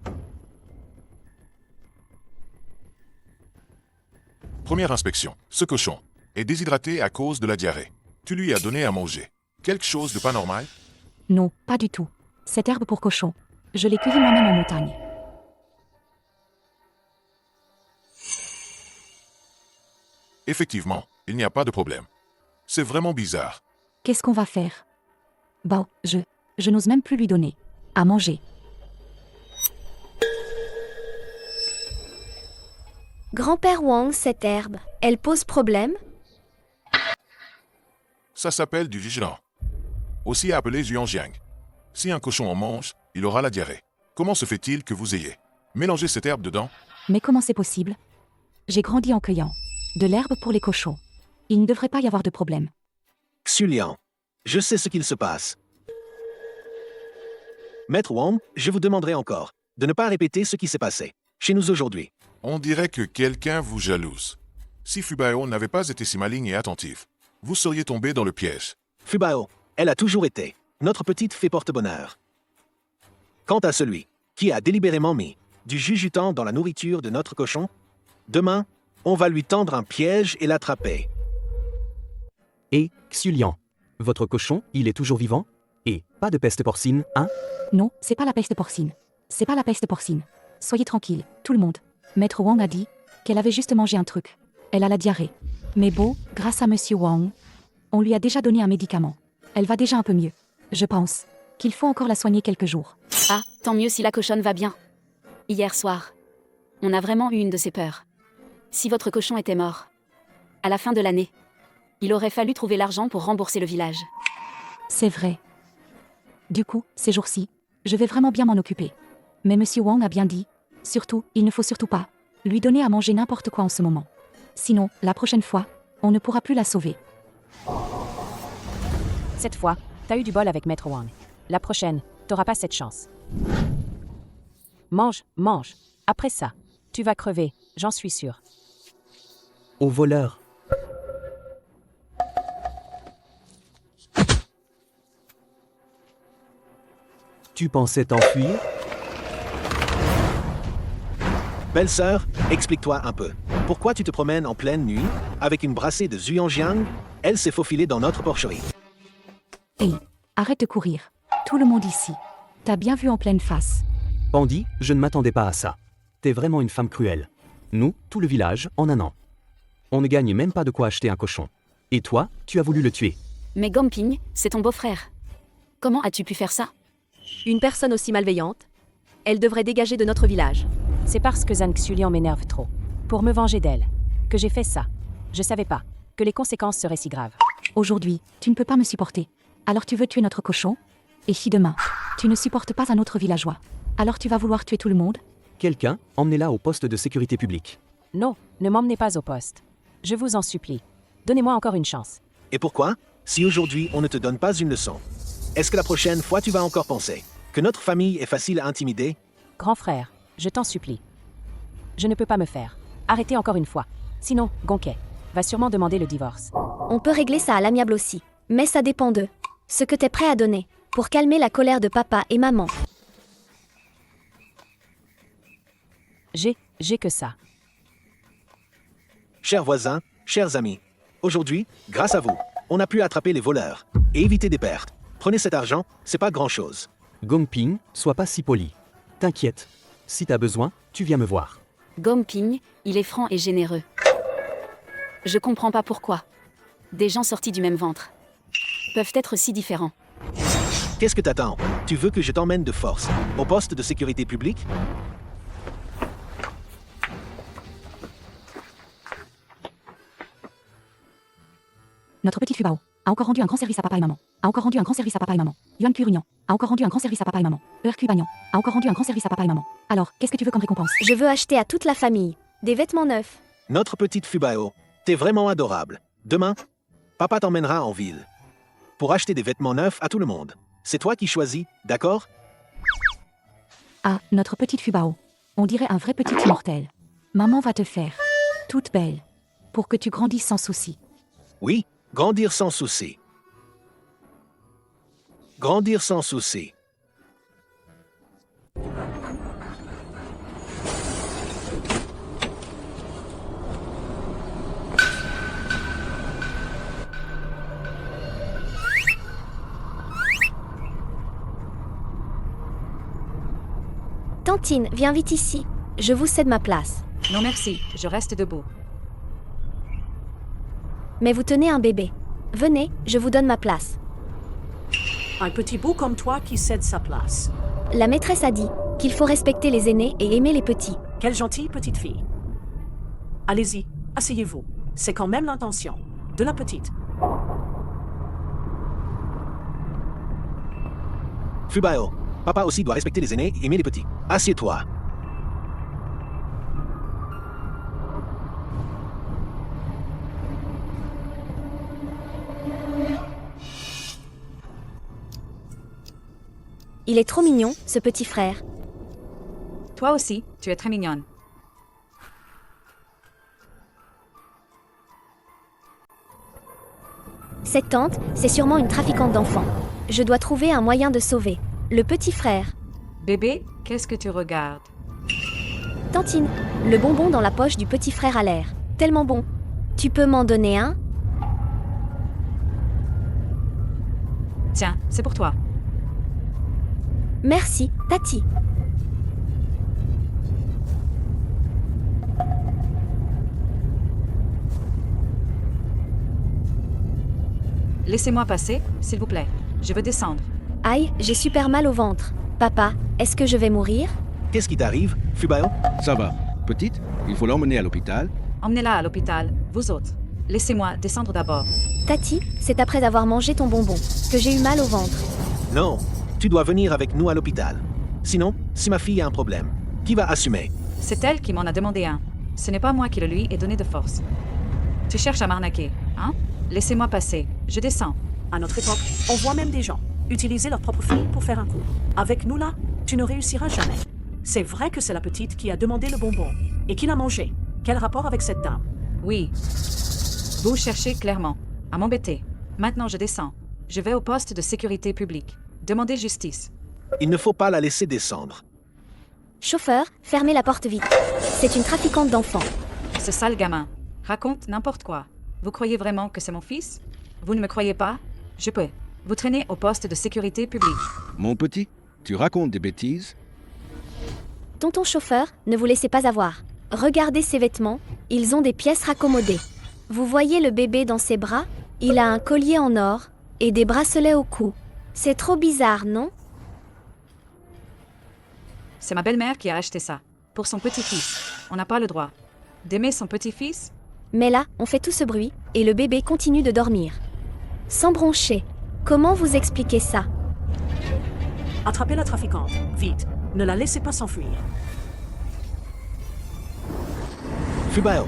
Première inspection. Ce cochon est déshydraté à cause de la diarrhée. Tu lui as donné à manger. Quelque chose de pas normal? Non, pas du tout. Cette herbe pour cochon, je l'ai cueillie moi-même en montagne. Effectivement, il n'y a pas de problème. C'est vraiment bizarre. Qu'est-ce qu'on va faire? Bah, je n'ose même plus lui donner à manger. Grand-père Wang, cette herbe, elle pose problème? Ça s'appelle du vigilant. Aussi appelé Yuanjiang. Si un cochon en mange, il aura la diarrhée. Comment se fait-il que vous ayez mélangé cette herbe dedans? Mais comment c'est possible? J'ai grandi en cueillant de l'herbe pour les cochons. Il ne devrait pas y avoir de problème. Xulian, je sais ce qu'il se passe. Maître Wang, je vous demanderai encore de ne pas répéter ce qui s'est passé chez nous aujourd'hui. On dirait que quelqu'un vous jalouse. Si Fubao n'avait pas été si maligne et attentive, vous seriez tombé dans le piège. Fubao, elle a toujours été notre petite fée porte-bonheur. Quant à celui qui a délibérément mis du jujutang dans la nourriture de notre cochon, demain, on va lui tendre un piège et l'attraper. Et, Xulian, votre cochon, il est toujours vivant? Et pas de peste porcine, hein? Non, c'est pas la peste porcine. C'est pas la peste porcine. Soyez tranquille, tout le monde. Maître Wang a dit qu'elle avait juste mangé un truc. Elle a la diarrhée. Mais bon, grâce à Monsieur Wang, on lui a déjà donné un médicament. Elle va déjà un peu mieux. Je pense qu'il faut encore la soigner quelques jours. Ah, tant mieux si la cochonne va bien. Hier soir, on a vraiment eu une de ces peurs. Si votre cochon était mort, à la fin de l'année, il aurait fallu trouver l'argent pour rembourser le village. C'est vrai. Du coup, ces jours-ci, je vais vraiment bien m'en occuper. Mais Monsieur Wang a bien dit, surtout, il ne faut surtout pas lui donner à manger n'importe quoi en ce moment. Sinon, la prochaine fois, on ne pourra plus la sauver. Cette fois, t'as eu du bol avec Maître Wang. La prochaine, t'auras pas cette chance. Mange, mange. Après ça, tu vas crever, j'en suis sûre. Au voleur. Tu pensais t'enfuir? Belle-sœur, explique-toi un peu. Pourquoi tu te promènes en pleine nuit avec une brassée de Zuyangjiang? Elle s'est faufilée dans notre porcherie. Hey, arrête de courir. Tout le monde ici. T'as bien vu en pleine face. Pandy, je ne m'attendais pas à ça. T'es vraiment une femme cruelle. Nous, tout le village, en un an. On ne gagne même pas de quoi acheter un cochon. Et toi, tu as voulu le tuer. Mais Gomping, c'est ton beau-frère. Comment as-tu pu faire ça? Une personne aussi malveillante, elle devrait dégager de notre village. C'est parce que Zhang Xulian m'énerve trop. Pour me venger d'elle. Que j'ai fait ça. Je savais pas que les conséquences seraient si graves. Aujourd'hui, tu ne peux pas me supporter. Alors tu veux tuer notre cochon? Et si demain, tu ne supportes pas un autre villageois, alors tu vas vouloir tuer tout le monde? Quelqu'un, emmenez-la au poste de sécurité publique. Non, ne m'emmenez pas au poste. Je vous en supplie. Donnez-moi encore une chance. Et pourquoi? Si aujourd'hui on ne te donne pas une leçon, est-ce que la prochaine fois tu vas encore penser que notre famille est facile à intimider? Grand frère, je t'en supplie. Je ne peux pas me faire. Arrêtez encore une fois. Sinon, Gonquet va sûrement demander le divorce. On peut régler ça à l'amiable aussi. Mais ça dépend d'eux. Ce que t'es prêt à donner pour calmer la colère de papa et maman. J'ai que ça. Chers voisins, chers amis, aujourd'hui, grâce à vous, on a pu attraper les voleurs et éviter des pertes. Prenez cet argent, c'est pas grand-chose. Gongping, sois pas si poli. T'inquiète. Si t'as besoin, tu viens me voir. Gomping, il est franc et généreux. Je comprends pas pourquoi. Des gens sortis du même ventre peuvent être si différents. Qu'est-ce que t'attends? Tu veux que je t'emmène de force au poste de sécurité publique? Notre petite Fubao a encore rendu un grand service à papa et maman. A encore rendu un grand service à papa et maman. Yuan Curignan a encore rendu un grand service à papa et maman. Bagnan a encore rendu un grand service à papa et maman. Alors, qu'est-ce que tu veux comme récompense? Je veux acheter à toute la famille des vêtements neufs. Notre petite Fubao, t'es vraiment adorable. Demain, papa t'emmènera en ville pour acheter des vêtements neufs à tout le monde. C'est toi qui choisis, d'accord? Ah, notre petite Fubao. On dirait un vrai petit immortel. Maman va te faire toute belle pour que tu grandisses sans souci. Oui, grandir sans souci. Grandir sans souci. Tantine, viens vite ici. Je vous cède ma place. Non merci, je reste debout. Mais vous tenez un bébé. Venez, je vous donne ma place. Un petit bout comme toi qui cède sa place. La maîtresse a dit qu'il faut respecter les aînés et aimer les petits. Quelle gentille petite fille. Allez-y, asseyez-vous. C'est quand même l'intention de la petite. Fubao, papa aussi doit respecter les aînés et aimer les petits. Assieds-toi. Il est trop mignon, ce petit frère. Toi aussi, tu es très mignonne. Cette tante, c'est sûrement une trafiquante d'enfants. Je dois trouver un moyen de sauver le petit frère. Bébé, qu'est-ce que tu regardes? Tantine, le bonbon dans la poche du petit frère a l'air tellement bon. Tu peux m'en donner un? Tiens, c'est pour toi. Merci, Tati. Laissez-moi passer, s'il vous plaît. Je veux descendre. Aïe, j'ai super mal au ventre. Papa, est-ce que je vais mourir? Qu'est-ce qui t'arrive, Fubao? Ça va. Petite, il faut l'emmener à l'hôpital. Emmenez-la à l'hôpital, vous autres. Laissez-moi descendre d'abord. Tati, c'est après avoir mangé ton bonbon que j'ai eu mal au ventre. Non, tu dois venir avec nous à l'hôpital. Sinon, si ma fille a un problème, qui va assumer? C'est elle qui m'en a demandé un. Ce n'est pas moi qui le lui ai donné de force. Tu cherches à m'arnaquer, hein? Laissez-moi passer. Je descends. À notre époque, on voit même des gens utiliser leur propre fille pour faire un coup. Avec nous là, tu ne réussiras jamais. C'est vrai que c'est la petite qui a demandé le bonbon et qui l'a mangé. Quel rapport avec cette dame? Oui. Vous cherchez clairement à m'embêter. Maintenant, je descends. Je vais au poste de sécurité publique. Demandez justice. Il ne faut pas la laisser descendre. Chauffeur, fermez la porte vite. C'est une trafiquante d'enfants. Ce sale gamin raconte n'importe quoi. Vous croyez vraiment que c'est mon fils? Vous ne me croyez pas? Je peux vous traîner au poste de sécurité publique. Mon petit, tu racontes des bêtises? Tonton chauffeur, ne vous laissez pas avoir. Regardez ses vêtements, ils ont des pièces raccommodées. Vous voyez le bébé dans ses bras? Il a un collier en or et des bracelets au cou. C'est trop bizarre, non? C'est ma belle-mère qui a acheté ça. Pour son petit-fils. On n'a pas le droit d'aimer son petit-fils? Mais là, on fait tout ce bruit, et le bébé continue de dormir. Sans broncher. Comment vous expliquez ça? Attrapez la trafiquante, vite. Ne la laissez pas s'enfuir. Fubao.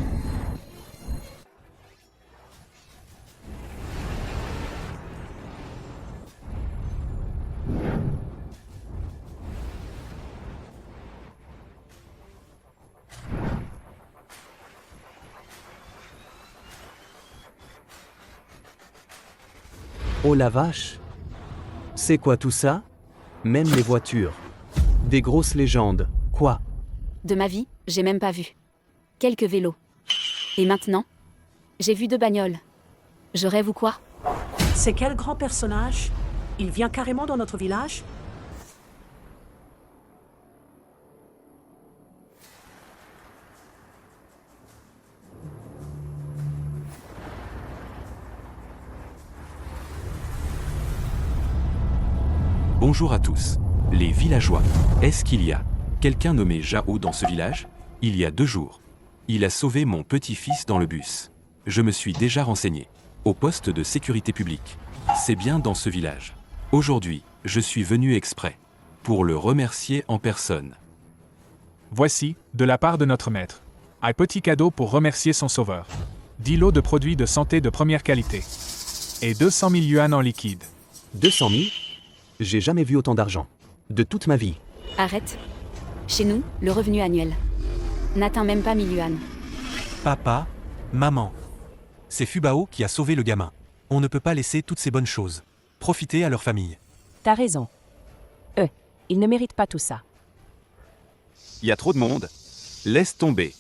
Oh la vache! C'est quoi tout ça? Même les voitures. Des grosses légendes. Quoi? De ma vie, j'ai même pas vu. Quelques vélos. Et maintenant, j'ai vu 2 bagnoles. Je rêve ou quoi? C'est quel grand personnage? Il vient carrément dans notre village? Bonjour à tous. Les villageois. Est-ce qu'il y a quelqu'un nommé Jao dans ce village? Il y a 2 jours. Il a sauvé mon petit-fils dans le bus. Je me suis déjà renseigné. Au poste de sécurité publique. C'est bien dans ce village. Aujourd'hui, je suis venu exprès. Pour le remercier en personne. Voici, de la part de notre maître, un petit cadeau pour remercier son sauveur. 10 lots de produits de santé de première qualité. Et 200 000 yuan en liquide. 200 000? J'ai jamais vu autant d'argent. De toute ma vie. Arrête. Chez nous, le revenu annuel n'atteint même pas 1000 yuan. Papa, maman. C'est Fubao qui a sauvé le gamin. On ne peut pas laisser toutes ces bonnes choses. Profiter à leur famille. T'as raison. Ils ne méritent pas tout ça. Il y a trop de monde. Laisse tomber.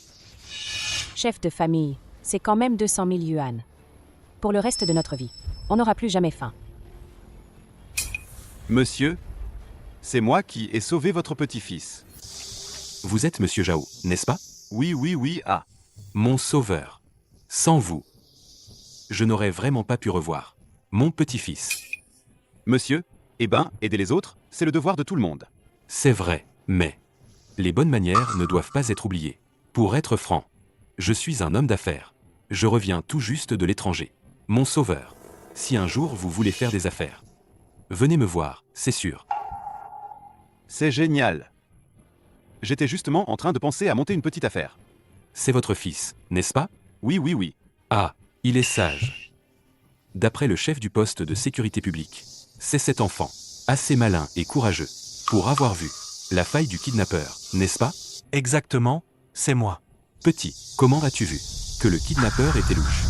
Chef de famille, c'est quand même 200 000 yuan. Pour le reste de notre vie, on n'aura plus jamais faim. Monsieur, c'est moi qui ai sauvé votre petit-fils. Vous êtes Monsieur Jao, n'est-ce pas? Oui, ah. Mon sauveur. Sans vous, je n'aurais vraiment pas pu revoir mon petit-fils. Monsieur, aider les autres, c'est le devoir de tout le monde. C'est vrai, mais les bonnes manières ne doivent pas être oubliées. Pour être franc, je suis un homme d'affaires. Je reviens tout juste de l'étranger. Mon sauveur, si un jour vous voulez faire des affaires, venez me voir, c'est sûr. C'est génial. J'étais justement en train de penser à monter une petite affaire. C'est votre fils, n'est-ce pas? Oui. Ah, il est sage. D'après le chef du poste de sécurité publique, c'est cet enfant, assez malin et courageux, pour avoir vu la faille du kidnappeur, n'est-ce pas? Exactement, c'est moi. Petit, comment as-tu vu que le kidnappeur était louche?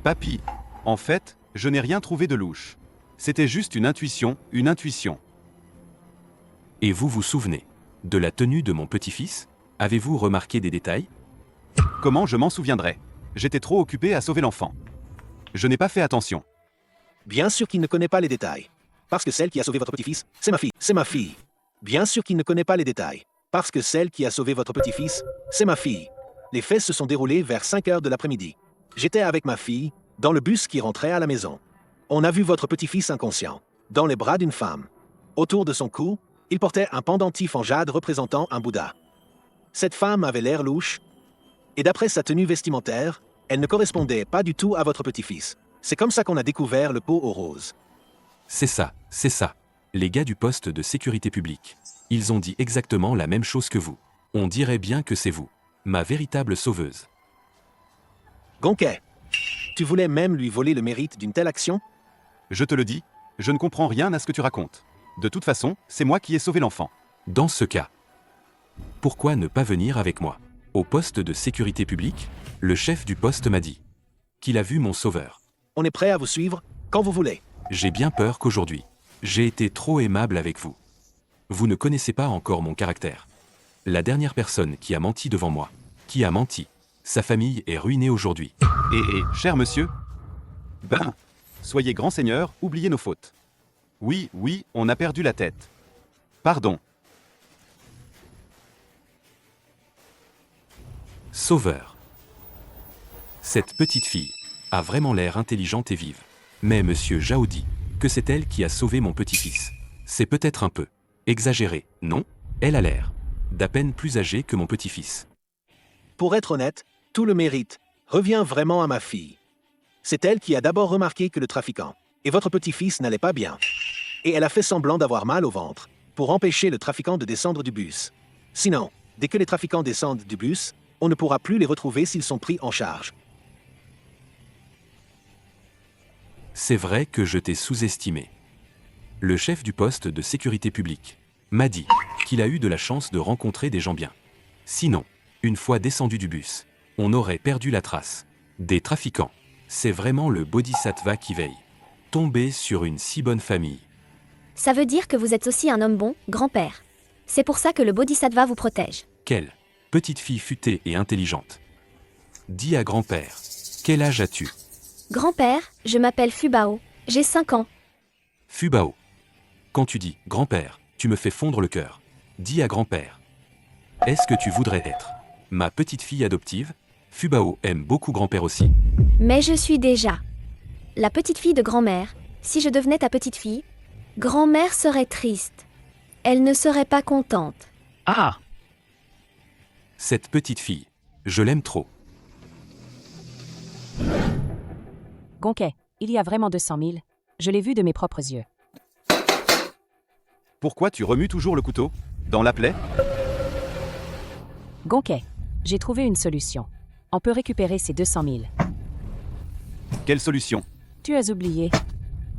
Papy, en fait, je n'ai rien trouvé de louche. C'était juste une intuition. Et vous vous souvenez de la tenue de mon petit-fils? Avez-vous remarqué des détails? Comment je m'en souviendrais? J'étais trop occupé à sauver l'enfant. Je n'ai pas fait attention. Bien sûr qu'il ne connaît pas les détails. Parce que celle qui a sauvé votre petit-fils, c'est ma fille. Bien sûr qu'il ne connaît pas les détails. Parce que celle qui a sauvé votre petit-fils, c'est ma fille. Les faits se sont déroulés vers 5 heures de l'après-midi. J'étais avec ma fille, dans le bus qui rentrait à la maison. On a vu votre petit-fils inconscient, dans les bras d'une femme. Autour de son cou, il portait un pendentif en jade représentant un Bouddha. Cette femme avait l'air louche, et d'après sa tenue vestimentaire, elle ne correspondait pas du tout à votre petit-fils. C'est comme ça qu'on a découvert le pot aux roses. C'est ça. Les gars du poste de sécurité publique. Ils ont dit exactement la même chose que vous. On dirait bien que c'est vous, ma véritable sauveuse. Gonquet, tu voulais même lui voler le mérite d'une telle action? Je te le dis, je ne comprends rien à ce que tu racontes. De toute façon, c'est moi qui ai sauvé l'enfant. Dans ce cas, pourquoi ne pas venir avec moi? Au poste de sécurité publique, le chef du poste m'a dit qu'il a vu mon sauveur. On est prêt à vous suivre quand vous voulez. J'ai bien peur qu'aujourd'hui, j'ai été trop aimable avec vous. Vous ne connaissez pas encore mon caractère. La dernière personne qui a menti devant moi, qui a menti, sa famille est ruinée aujourd'hui. Et, cher monsieur, ben, soyez grand seigneur, oubliez nos fautes. Oui, on a perdu la tête. Pardon. Sauveur. Cette petite fille a vraiment l'air intelligente et vive. Mais monsieur Zhao dit que c'est elle qui a sauvé mon petit-fils. C'est peut-être un peu exagéré, non? Elle a l'air d'à peine plus âgée que mon petit-fils. Pour être honnête, tout le mérite revient vraiment à ma fille. C'est elle qui a d'abord remarqué que le trafiquant et votre petit-fils n'allaient pas bien. Et elle a fait semblant d'avoir mal au ventre pour empêcher le trafiquant de descendre du bus. Sinon, dès que les trafiquants descendent du bus, on ne pourra plus les retrouver s'ils sont pris en charge. C'est vrai que je t'ai sous-estimé. Le chef du poste de sécurité publique m'a dit qu'il a eu de la chance de rencontrer des gens bien. Sinon, une fois descendu du bus, on aurait perdu la trace. Des trafiquants. C'est vraiment le bodhisattva qui veille. Tomber sur une si bonne famille. Ça veut dire que vous êtes aussi un homme bon, grand-père. C'est pour ça que le bodhisattva vous protège. Quelle petite fille futée et intelligente. Dis à grand-père, quel âge as-tu? Grand-père, je m'appelle Fubao, j'ai 5 ans. Fubao. Quand tu dis grand-père, tu me fais fondre le cœur. Dis à grand-père. Est-ce que tu voudrais être ma petite fille adoptive? Fubao aime beaucoup grand-père aussi. Mais je suis déjà la petite fille de grand-mère. Si je devenais ta petite fille, grand-mère serait triste. Elle ne serait pas contente. Ah! Cette petite fille, je l'aime trop. Gonquet, il y a vraiment 200 000. Je l'ai vu de mes propres yeux. Pourquoi tu remues toujours le couteau? Dans la plaie? Gonquet, j'ai trouvé une solution. On peut récupérer ces 200 000. Quelle solution? Tu as oublié.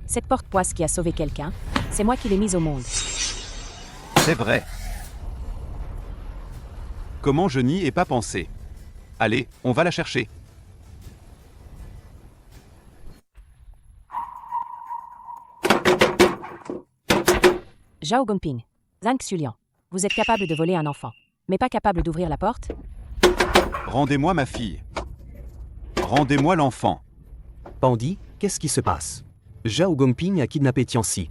Cette porte-poisse qui a sauvé quelqu'un, c'est moi qui l'ai mise au monde. C'est vrai. Comment je n'y ai pas pensé? Allez, on va la chercher. Zhao Gongping, Zhang Xulian, vous êtes capable de voler un enfant, mais pas capable d'ouvrir la porte? Rendez-moi ma fille. Rendez-moi l'enfant. Pandi, qu'est-ce qui se passe? Zhao Gongping a kidnappé Tianxi.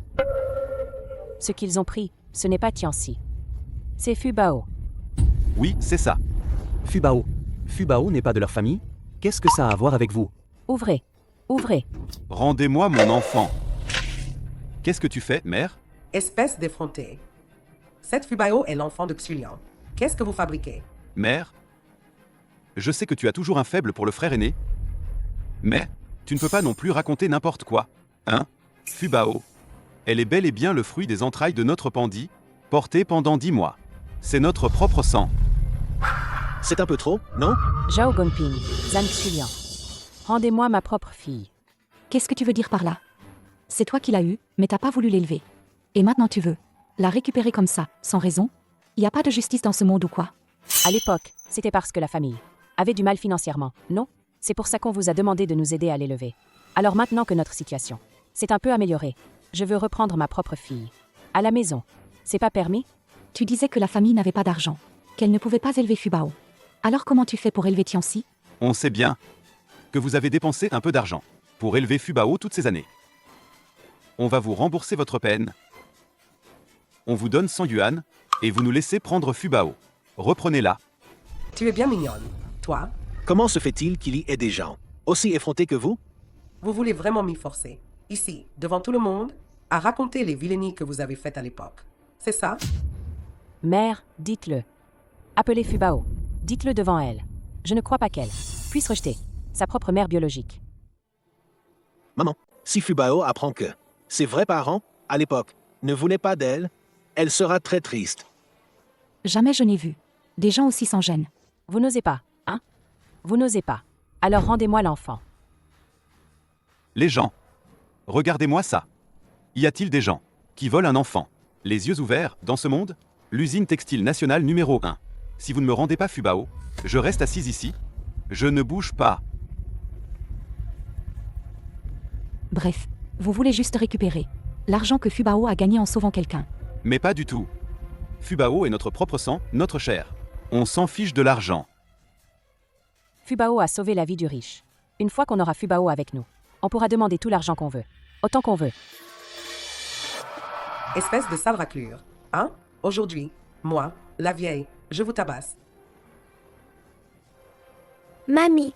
Ce qu'ils ont pris, ce n'est pas Tianxi. C'est Fubao. Oui, c'est ça. Fubao. Fubao n'est pas de leur famille? Qu'est-ce que ça a à voir avec vous? Ouvrez. Ouvrez. Rendez-moi mon enfant. Qu'est-ce que tu fais, mère? Espèce d'effronté. Cette Fubao est l'enfant de Xulian. Qu'est-ce que vous fabriquez? Mère? Je sais que tu as toujours un faible pour le frère aîné. Mais, tu ne peux pas non plus raconter n'importe quoi. Hein? Fubao. Elle est bel et bien le fruit des entrailles de notre Pandi, porté pendant 10 mois. C'est notre propre sang. C'est un peu trop, non? Zhao Gongping, Zhang Xulian. Rendez-moi ma propre fille. Qu'est-ce que tu veux dire par là? C'est toi qui l'as eue, mais t'as pas voulu l'élever. Et maintenant tu veux la récupérer comme ça, sans raison? Y a pas de justice dans ce monde ou quoi? À l'époque, c'était parce que la famille avait du mal financièrement, non? C'est pour ça qu'on vous a demandé de nous aider à l'élever. Alors maintenant que notre situation s'est un peu améliorée, je veux reprendre ma propre fille. À la maison. C'est pas permis? Tu disais que la famille n'avait pas d'argent, qu'elle ne pouvait pas élever Fubao. Alors comment tu fais pour élever Tianxi? On sait bien que vous avez dépensé un peu d'argent pour élever Fubao toutes ces années. On va vous rembourser votre peine. On vous donne 100 yuan et vous nous laissez prendre Fubao. Reprenez-la. Tu es bien mignonne. Toi? Comment se fait-il qu'il y ait des gens aussi effrontés que vous? Vous voulez vraiment m'y forcer, ici, devant tout le monde, à raconter les vilainies que vous avez faites à l'époque. C'est ça? Mère, dites-le. Appelez Fubao. Dites-le devant elle. Je ne crois pas qu'elle puisse rejeter sa propre mère biologique. Maman, si Fubao apprend que ses vrais parents, à l'époque, ne voulaient pas d'elle, elle sera très triste. Jamais je n'ai vu des gens aussi sans gêne. Vous n'osez pas, hein? Vous n'osez pas. Alors rendez-moi l'enfant. Les gens. Regardez-moi ça. Y a-t-il des gens qui volent un enfant, les yeux ouverts, dans ce monde? L'usine textile nationale numéro 1. Si vous ne me rendez pas Fubao, je reste assise ici. Je ne bouge pas. Bref, Vous voulez juste récupérer l'argent que Fubao a gagné en sauvant quelqu'un. Mais pas du tout. Fubao est notre propre sang, notre chair. On s'en fiche de l'argent. Fubao a sauvé la vie du riche. Une fois qu'on aura Fubao avec nous, on pourra demander tout l'argent qu'on veut. Autant qu'on veut. Espèce de sale raclure. Hein? Aujourd'hui, moi, la vieille, je vous tabasse. Mamie,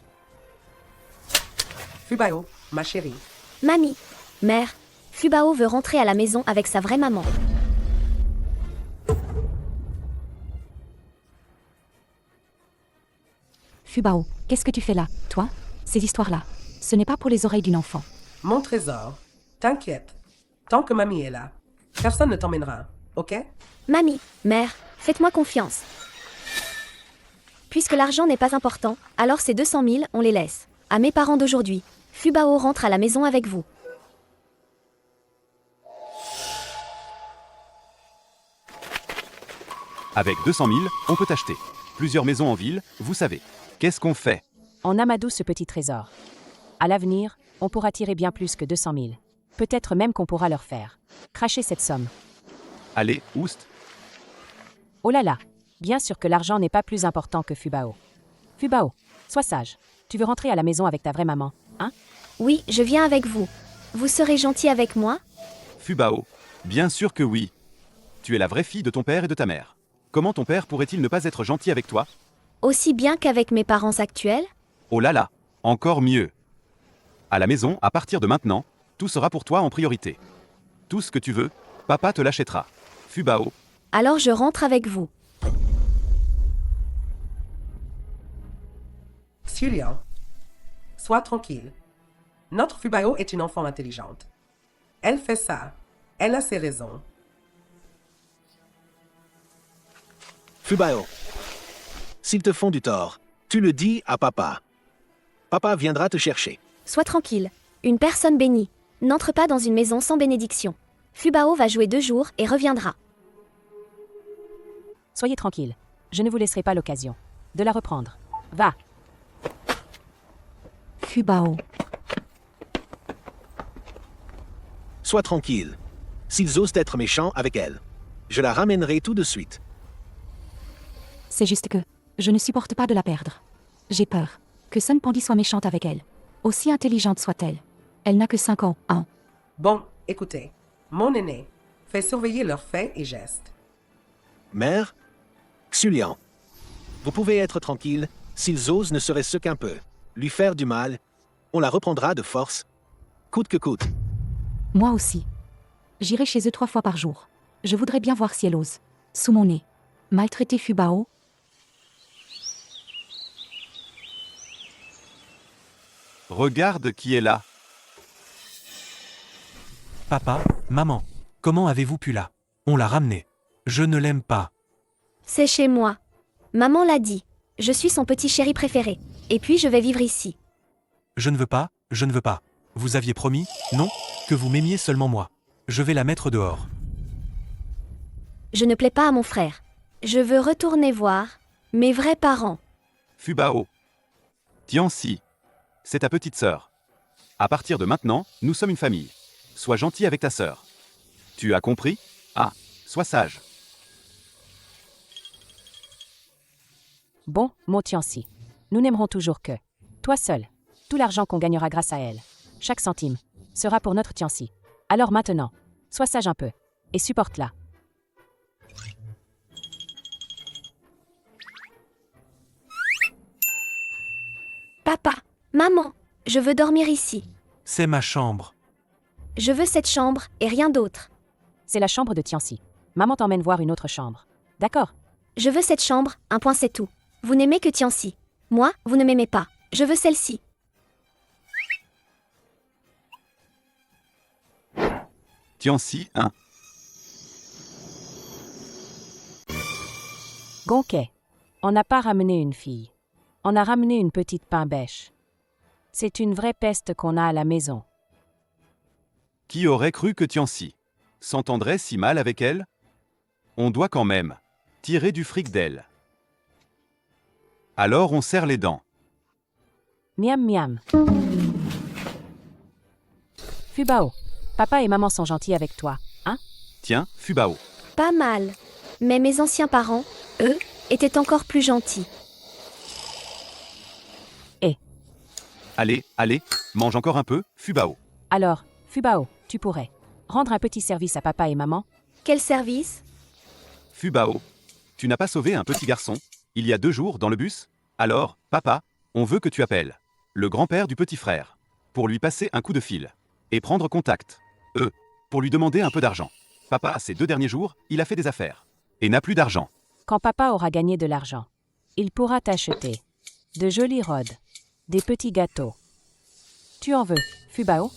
Fubao, ma chérie. mamie, mère, Fubao veut rentrer à la maison avec sa vraie maman. Fubao, qu'est-ce que tu fais là, toi? Ces histoires-là, ce n'est pas pour les oreilles d'une enfant. Mon trésor, t'inquiète. Tant que mamie est là, personne ne t'emmènera, ok? Mamie, mère, faites-moi confiance. Puisque l'argent n'est pas important, alors ces 200 000, on les laisse. À mes parents d'aujourd'hui. Fubao rentre à la maison avec vous. Avec 200 000, on peut acheter plusieurs maisons en ville, vous savez. Qu'est-ce qu'on fait? On amadoue ce petit trésor. À l'avenir, on pourra tirer bien plus que 200 000. Peut-être même qu'on pourra leur faire cracher cette somme. Allez, oust. Oh là là, bien sûr que l'argent n'est pas plus important que Fubao. Fubao, sois sage. Tu veux rentrer à la maison avec ta vraie maman, hein? Oui, je viens avec vous. Vous serez gentil avec moi? Fubao, bien sûr que oui. Tu es la vraie fille de ton père et de ta mère. Comment ton père pourrait-il ne pas être gentil avec toi? Aussi bien qu'avec mes parents actuels? Oh là là, encore mieux. À la maison, à partir de maintenant, tout sera pour toi en priorité. Tout ce que tu veux, papa te l'achètera. Fubao, Alors je rentre avec vous. Sullian, sois tranquille. Notre Fubao est une enfant intelligente. Elle fait ça. Elle a ses raisons. Fubao, s'ils te font du tort, tu le dis à papa. Papa viendra te chercher. Sois tranquille. Une personne bénie n'entre pas dans une maison sans bénédiction. Fubao va jouer 2 jours et reviendra. Soyez tranquille. Je ne vous laisserai pas l'occasion de la reprendre. Va. Fubao, Sois tranquille. S'ils osent être méchants avec elle, je la ramènerai tout de suite. c'est juste que je ne supporte pas de la perdre. J'ai peur que Sun Pandi soit méchante avec elle. Aussi intelligente soit-elle. Elle n'a que 5 ans, hein. Bon, écoutez. Mon aîné fait surveiller leurs faits et gestes. Mère, Xulian, vous pouvez être tranquille. S'ils osent ne serait-ce qu'un peu lui faire du mal, on la reprendra de force, coûte que coûte. Moi aussi. J'irai chez eux 3 fois par jour. Je voudrais bien voir si elle ose. Sous mon nez. Maltraiter Fubao? regarde qui est là. Papa, maman, comment avez-vous pu là? On l'a ramené. Je ne l'aime pas. C'est chez moi. Maman l'a dit. Je suis son petit chéri préféré. Et puis je vais vivre ici. Je ne veux pas, je ne veux pas. Vous aviez promis, non, que vous m'aimiez seulement moi. Je vais la mettre dehors. Je ne plais pas à mon frère. Je veux retourner voir mes vrais parents. Fubao. Tianxi. C'est ta petite sœur. À partir de maintenant, nous sommes une famille. Sois gentil avec ta sœur. Tu as compris? Ah, sois sage. Bon, mon Tianxi. Nous n'aimerons toujours que toi seul. Tout l'argent qu'on gagnera grâce à elle, chaque centime, sera pour notre Tianxi. Alors maintenant, sois sage un peu et supporte-la. Papa, maman, je veux dormir ici. C'est ma chambre. Je veux cette chambre et rien d'autre. C'est la chambre de Tianxi. Maman t'emmène voir une autre chambre. D'accord? Je veux cette chambre, un point c'est tout. Vous n'aimez que Tianxi. Moi, vous ne m'aimez pas. Je veux celle-ci. Tianxi 1. Gonquet, on n'a pas ramené une fille. On a ramené une petite pain-bêche. C'est une vraie peste qu'on a à la maison. Qui aurait cru que Tianxi s'entendrait si mal avec elle? On doit quand même tirer du fric d'elle. Alors on serre les dents. Miam miam. Fubao, Papa et maman sont gentils avec toi, hein? Tiens, Fubao. Pas mal. Mais mes anciens parents, eux, étaient encore plus gentils. Allez, allez, mange encore un peu, Fubao. Alors, Fubao, tu pourrais rendre un petit service à papa et maman? Quel service? Fubao, tu n'as pas sauvé un petit garçon, il y a 2 jours, dans le bus? Alors, papa, on veut que tu appelles le grand-père du petit frère, pour lui passer un coup de fil, et prendre contact, pour lui demander un peu d'argent. Papa, ces 2 derniers jours, il a fait des affaires, et n'a plus d'argent. Quand papa aura gagné de l'argent, il pourra t'acheter de jolies robes, des petits gâteaux. Tu en veux, Fubao?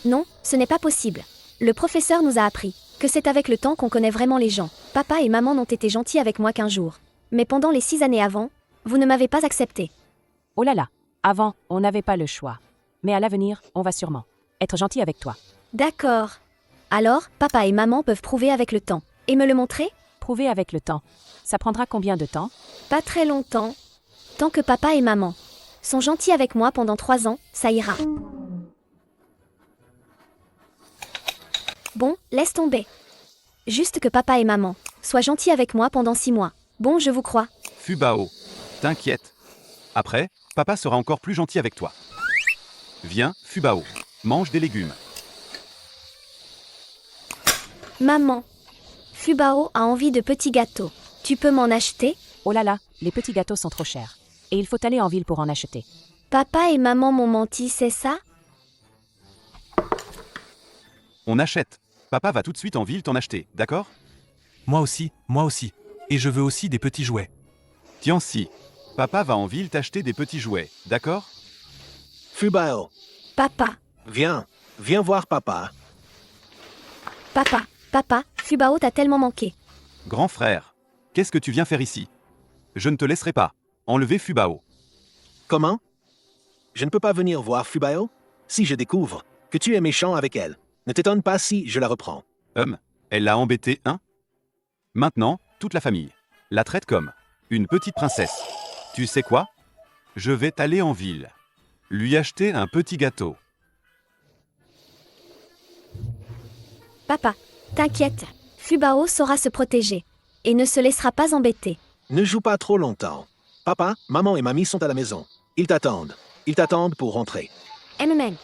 Non, ce n'est pas possible. Le professeur nous a appris que c'est avec le temps qu'on connaît vraiment les gens. Papa et maman n'ont été gentils avec moi qu'un jour. Mais pendant les 6 années avant, vous ne m'avez pas accepté. Oh là là, avant, on n'avait pas le choix. Mais à l'avenir, on va sûrement être gentil avec toi. D'accord. Alors, papa et maman peuvent prouver avec le temps. Et me le montrer? Prouver avec le temps. Ça prendra combien de temps? Pas très longtemps. Tant que papa et maman sont gentils avec moi pendant 3 ans, ça ira. Bon, laisse tomber. Juste que papa et maman soient gentils avec moi pendant 6 mois. Bon, je vous crois. Fubao, t'inquiète. Après, papa sera encore plus gentil avec toi. Viens, Fubao, mange des légumes. Maman, Fubao a envie de petits gâteaux. Tu peux m'en acheter? Oh là là, les petits gâteaux sont trop chers. Et il faut aller en ville pour en acheter. Papa et maman m'ont menti, c'est ça? On achète. Papa va tout de suite en ville t'en acheter, d'accord? Moi aussi. Et je veux aussi des petits jouets. Tiens si. Papa va en ville t'acheter des petits jouets, d'accord? Fubao, Papa, viens voir papa. Papa, Fubao t'a tellement manqué. Grand frère, qu'est-ce que tu viens faire ici? Je ne te laisserai pas. Enlever Fubao. Comment? Je ne peux pas venir voir Fubao si je découvre que tu es méchant avec elle. Ne t'étonne pas si je la reprends. Elle l'a embêté, hein? Maintenant, toute la famille la traite comme une petite princesse. Tu sais quoi? Je vais t'aller en ville. Lui acheter un petit gâteau. Papa, t'inquiète. Fubao saura se protéger. Et ne se laissera pas embêter. Ne joue pas trop longtemps. Papa, maman et mamie sont à la maison. Ils t'attendent. Ils t'attendent pour rentrer. MMN.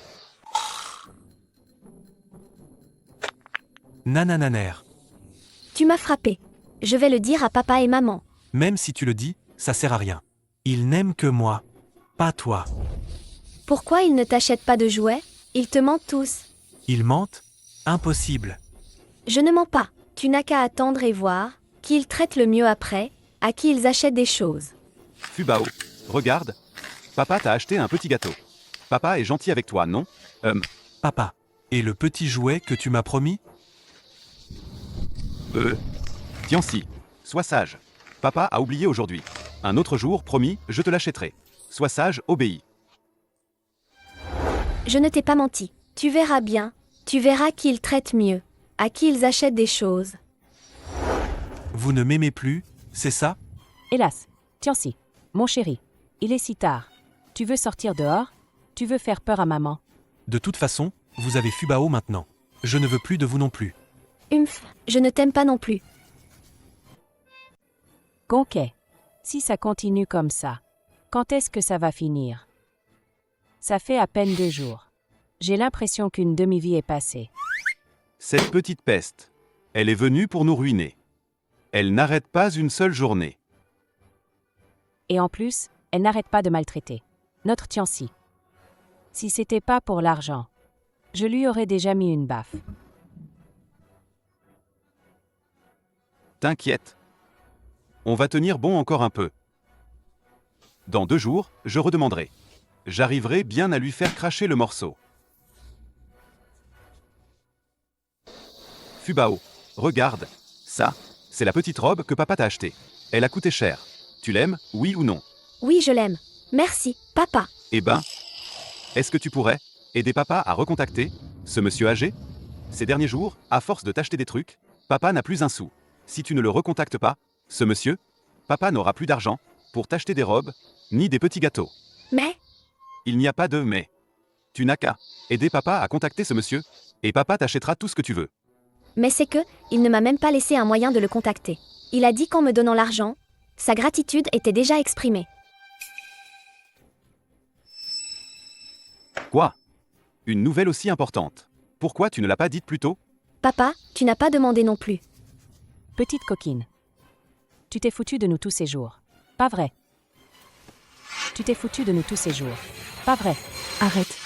Nanananer. Tu m'as frappé. Je vais le dire à papa et maman. Même si tu le dis, ça sert à rien. Ils n'aiment que moi, pas toi. Pourquoi ils ne t'achètent pas de jouets? Ils te mentent tous. Ils mentent? Impossible. Je ne mens pas. Tu n'as qu'à attendre et voir qui ils traitent le mieux après, à qui ils achètent des choses. Fubao, regarde. Papa t'a acheté un petit gâteau. Papa est gentil avec toi, non? Papa, et le petit jouet que tu m'as promis? Tiens si, sois sage. Papa a oublié aujourd'hui. Un autre jour, promis, je te l'achèterai. Sois sage, obéis. Je ne t'ai pas menti. Tu verras bien. Tu verras qui ils traitent mieux, à qui ils achètent des choses. Vous ne m'aimez plus, c'est ça? Hélas, Tiancy, mon chéri, il est si tard. Tu veux sortir dehors? Tu veux faire peur à maman? De toute façon, vous avez Fubao maintenant. Je ne veux plus de vous non plus. Je ne t'aime pas non plus. Gonquet, si ça continue comme ça, quand est-ce que ça va finir? Ça fait à peine 2 jours. J'ai l'impression qu'une demi-vie est passée. Cette petite peste, elle est venue pour nous ruiner. Elle n'arrête pas une seule journée. Et en plus, elle n'arrête pas de maltraiter notre Tiancy. Si c'était pas pour l'argent, je lui aurais déjà mis une baffe. T'inquiète. On va tenir bon encore un peu. Dans 2 jours, je redemanderai. J'arriverai bien à lui faire cracher le morceau. Fubao, regarde. Ça, c'est la petite robe que papa t'a achetée. Elle a coûté cher. Tu l'aimes, oui ou non? Oui, je l'aime. Merci, papa. Eh ben, est-ce que tu pourrais aider papa à recontacter ce monsieur âgé? Ces derniers jours, à force de t'acheter des trucs, papa n'a plus un sou. Si tu ne le recontactes pas, ce monsieur, papa n'aura plus d'argent pour t'acheter des robes, ni des petits gâteaux. Mais Il n'y a pas de mais. Tu n'as qu'à aider papa à contacter ce monsieur Et papa t'achètera tout ce que tu veux. Mais c'est que, il ne m'a même pas laissé un moyen de le contacter. Il a dit qu'en me donnant l'argent, sa gratitude était déjà exprimée. Quoi? Une nouvelle aussi importante. Pourquoi tu ne l'as pas dite plus tôt? Papa, tu n'as pas demandé non plus. Petite coquine. Tu t'es foutu de nous tous ces jours. Pas vrai. Tu t'es foutu de nous tous ces jours. Pas vrai. Arrête.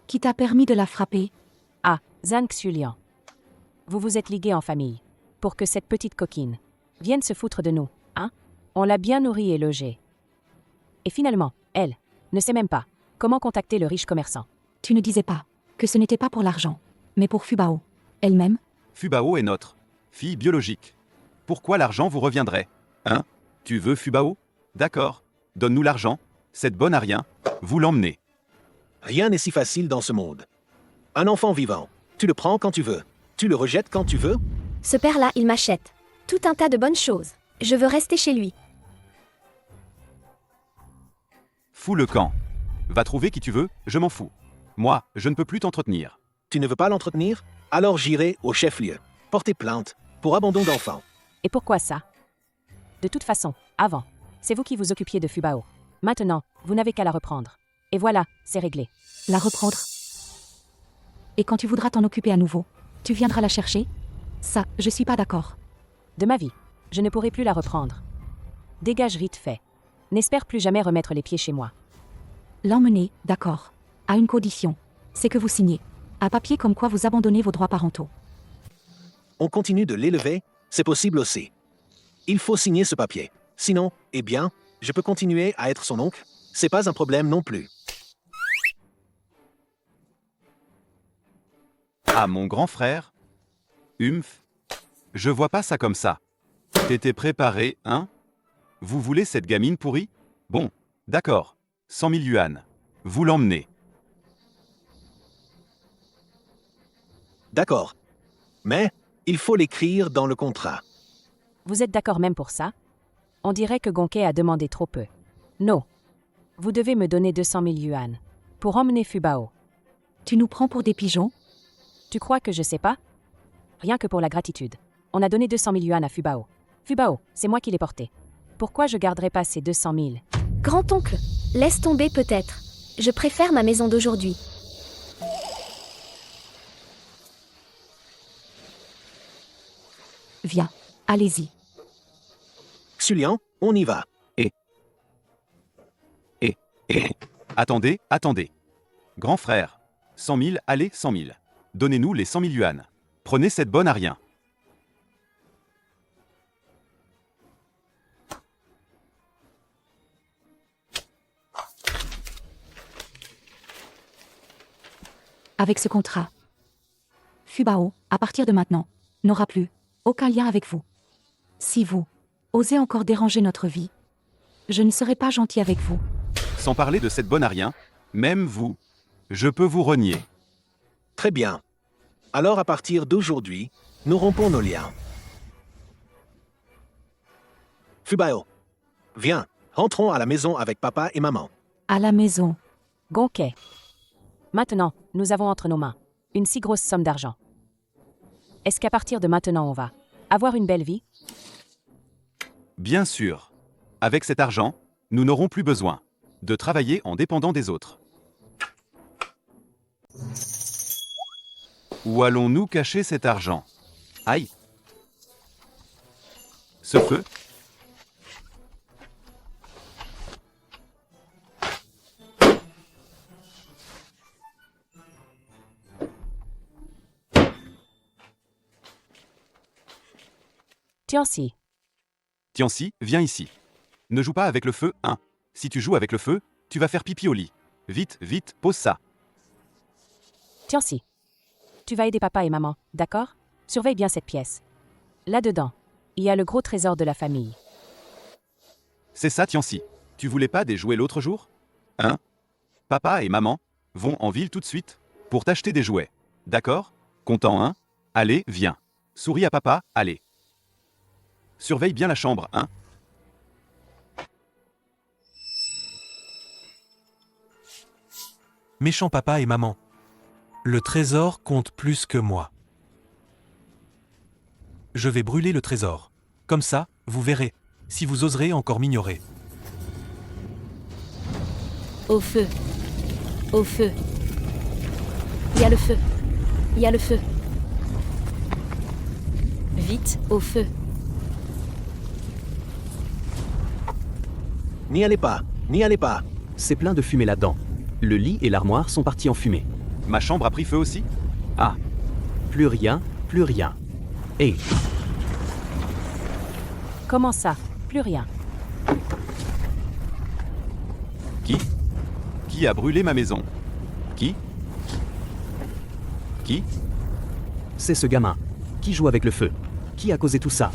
Qui t'a permis de la frapper? Ah, Zhang Xulian. Vous vous êtes ligués en famille. Pour que cette petite coquine vienne se foutre de nous, hein? On l'a bien nourrie et logée. Et finalement, elle ne sait même pas comment contacter le riche commerçant. Tu ne disais pas que ce n'était pas pour l'argent, mais pour Fubao. Elle-même? Fubao est notre fille biologique. Pourquoi l'argent vous reviendrait? Hein? Tu veux Fubao? D'accord. Donne-nous l'argent. Cette bonne à rien. Vous l'emmenez. Rien n'est si facile dans ce monde. Un enfant vivant, tu le prends quand tu veux. Tu le rejettes quand tu veux. Ce père-là, il m'achète tout un tas de bonnes choses. Je veux rester chez lui. Fous le camp. Va trouver qui tu veux, je m'en fous. Moi, je ne peux plus t'entretenir. Tu ne veux pas l'entretenir? Alors j'irai au chef-lieu. Porter plainte pour abandon d'enfant. Et pourquoi ça? De toute façon, avant, c'est vous qui vous occupiez de Fubao. Maintenant, vous n'avez qu'à la reprendre. Et voilà, c'est réglé. La reprendre? Et quand tu voudras t'en occuper à nouveau, tu viendras la chercher? Ça, je suis pas d'accord. De ma vie, je ne pourrai plus la reprendre. Dégage vite fait. N'espère plus jamais remettre les pieds chez moi. L'emmener, d'accord. À une condition. C'est que vous signez. Un papier comme quoi vous abandonnez vos droits parentaux. On continue de l'élever, c'est possible aussi. Il faut signer ce papier. Sinon, eh bien, je peux continuer à être son oncle. C'est pas un problème non plus. Ah, mon grand frère? Humph. Je vois pas ça comme ça. T'étais préparé, hein? Vous voulez cette gamine pourrie? Bon, d'accord. 100 000 yuan. Vous l'emmenez. D'accord. Mais, il faut l'écrire dans le contrat. Vous êtes d'accord même pour ça? On dirait que Gonke a demandé trop peu. Non. Vous devez me donner 200 000 yuan. Pour emmener Fubao. Tu nous prends pour des pigeons? Tu crois que je sais pas? Rien que pour la gratitude. On a donné 200 000 yuan à Fubao. Fubao, c'est moi qui l'ai porté. Pourquoi je garderais pas ces 200 000? Grand-oncle, laisse tomber peut-être. Je préfère ma maison d'aujourd'hui. Viens, allez-y. Xulian, on y va. Attendez, attendez. Grand frère. 100 000, allez, 100 000. Donnez-nous les 100 000 yuan. Prenez cette bonne à rien. Avec ce contrat, Fubao, à partir de maintenant, n'aura plus aucun lien avec vous. Si vous osez encore déranger notre vie, je ne serai pas gentil avec vous. Sans parler de cette bonne à rien, même vous, je peux vous renier. Très bien. Alors à partir d'aujourd'hui, nous rompons nos liens. Fubao, viens, rentrons à la maison avec papa et maman. À la maison. Gonke. Maintenant, nous avons entre nos mains une si grosse somme d'argent. Est-ce qu'à partir de maintenant on va avoir une belle vie? Bien sûr. Avec cet argent, nous n'aurons plus besoin de travailler en dépendant des autres. Où allons-nous cacher cet argent? Aïe! Ce feu? Tianxi. Tianxi, viens ici. Ne joue pas avec le feu, hein. Si tu joues avec le feu, tu vas faire pipi au lit. Vite, vite, pose ça. Tianxi. Tu vas aider papa et maman, d'accord? Surveille bien cette pièce. Là-dedans, il y a le gros trésor de la famille. C'est ça, Tianxi. Tu voulais pas des jouets l'autre jour? Hein? Papa et maman vont en ville tout de suite pour t'acheter des jouets. D'accord? Content, hein? Allez, viens. Souris à papa, allez. Surveille bien la chambre, hein? Méchant papa et maman. Le trésor compte plus que moi. Je vais brûler le trésor. Comme ça, vous verrez, si vous oserez encore m'ignorer. Au feu. Au feu. Il y a le feu. Il y a le feu. Vite, au feu. N'y allez pas, n'y allez pas. C'est plein de fumée là-dedans. Le lit et l'armoire sont partis en fumée. Ma chambre a pris feu aussi? Ah. Plus rien, plus rien. Hé, Comment ça? Plus rien. Qui a brûlé ma maison? Qui? c'est ce gamin. Qui joue avec le feu? Qui a causé tout ça?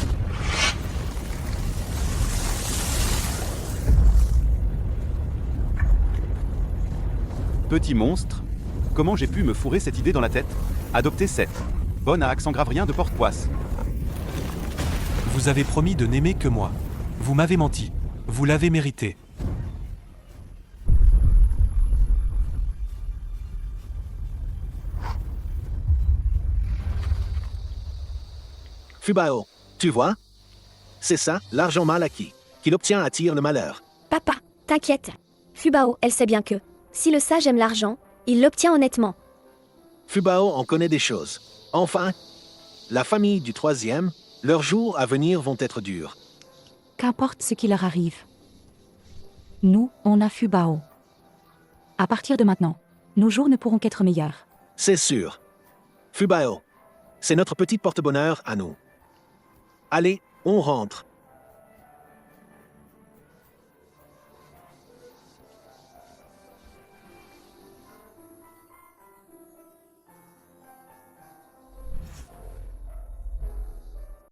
Petit monstre. Comment j'ai pu me fourrer cette idée dans la tête? Adopter Seth. Bonne à accent grave rien de porte-poisse. Vous avez promis de n'aimer que moi. Vous m'avez menti. Vous l'avez mérité. Fubao, tu vois? C'est ça, l'argent mal acquis, qu'il obtient attire le malheur. Papa, t'inquiète. Fubao, elle sait bien que, si le sage aime l'argent, il l'obtient honnêtement. Fubao en connaît des choses. Enfin, la famille du troisième, leurs jours à venir vont être durs. Qu'importe ce qui leur arrive. Nous, on a Fubao. À partir de maintenant, nos jours ne pourront qu'être meilleurs. C'est sûr. Fubao, c'est notre petite porte-bonheur à nous. Allez, on rentre.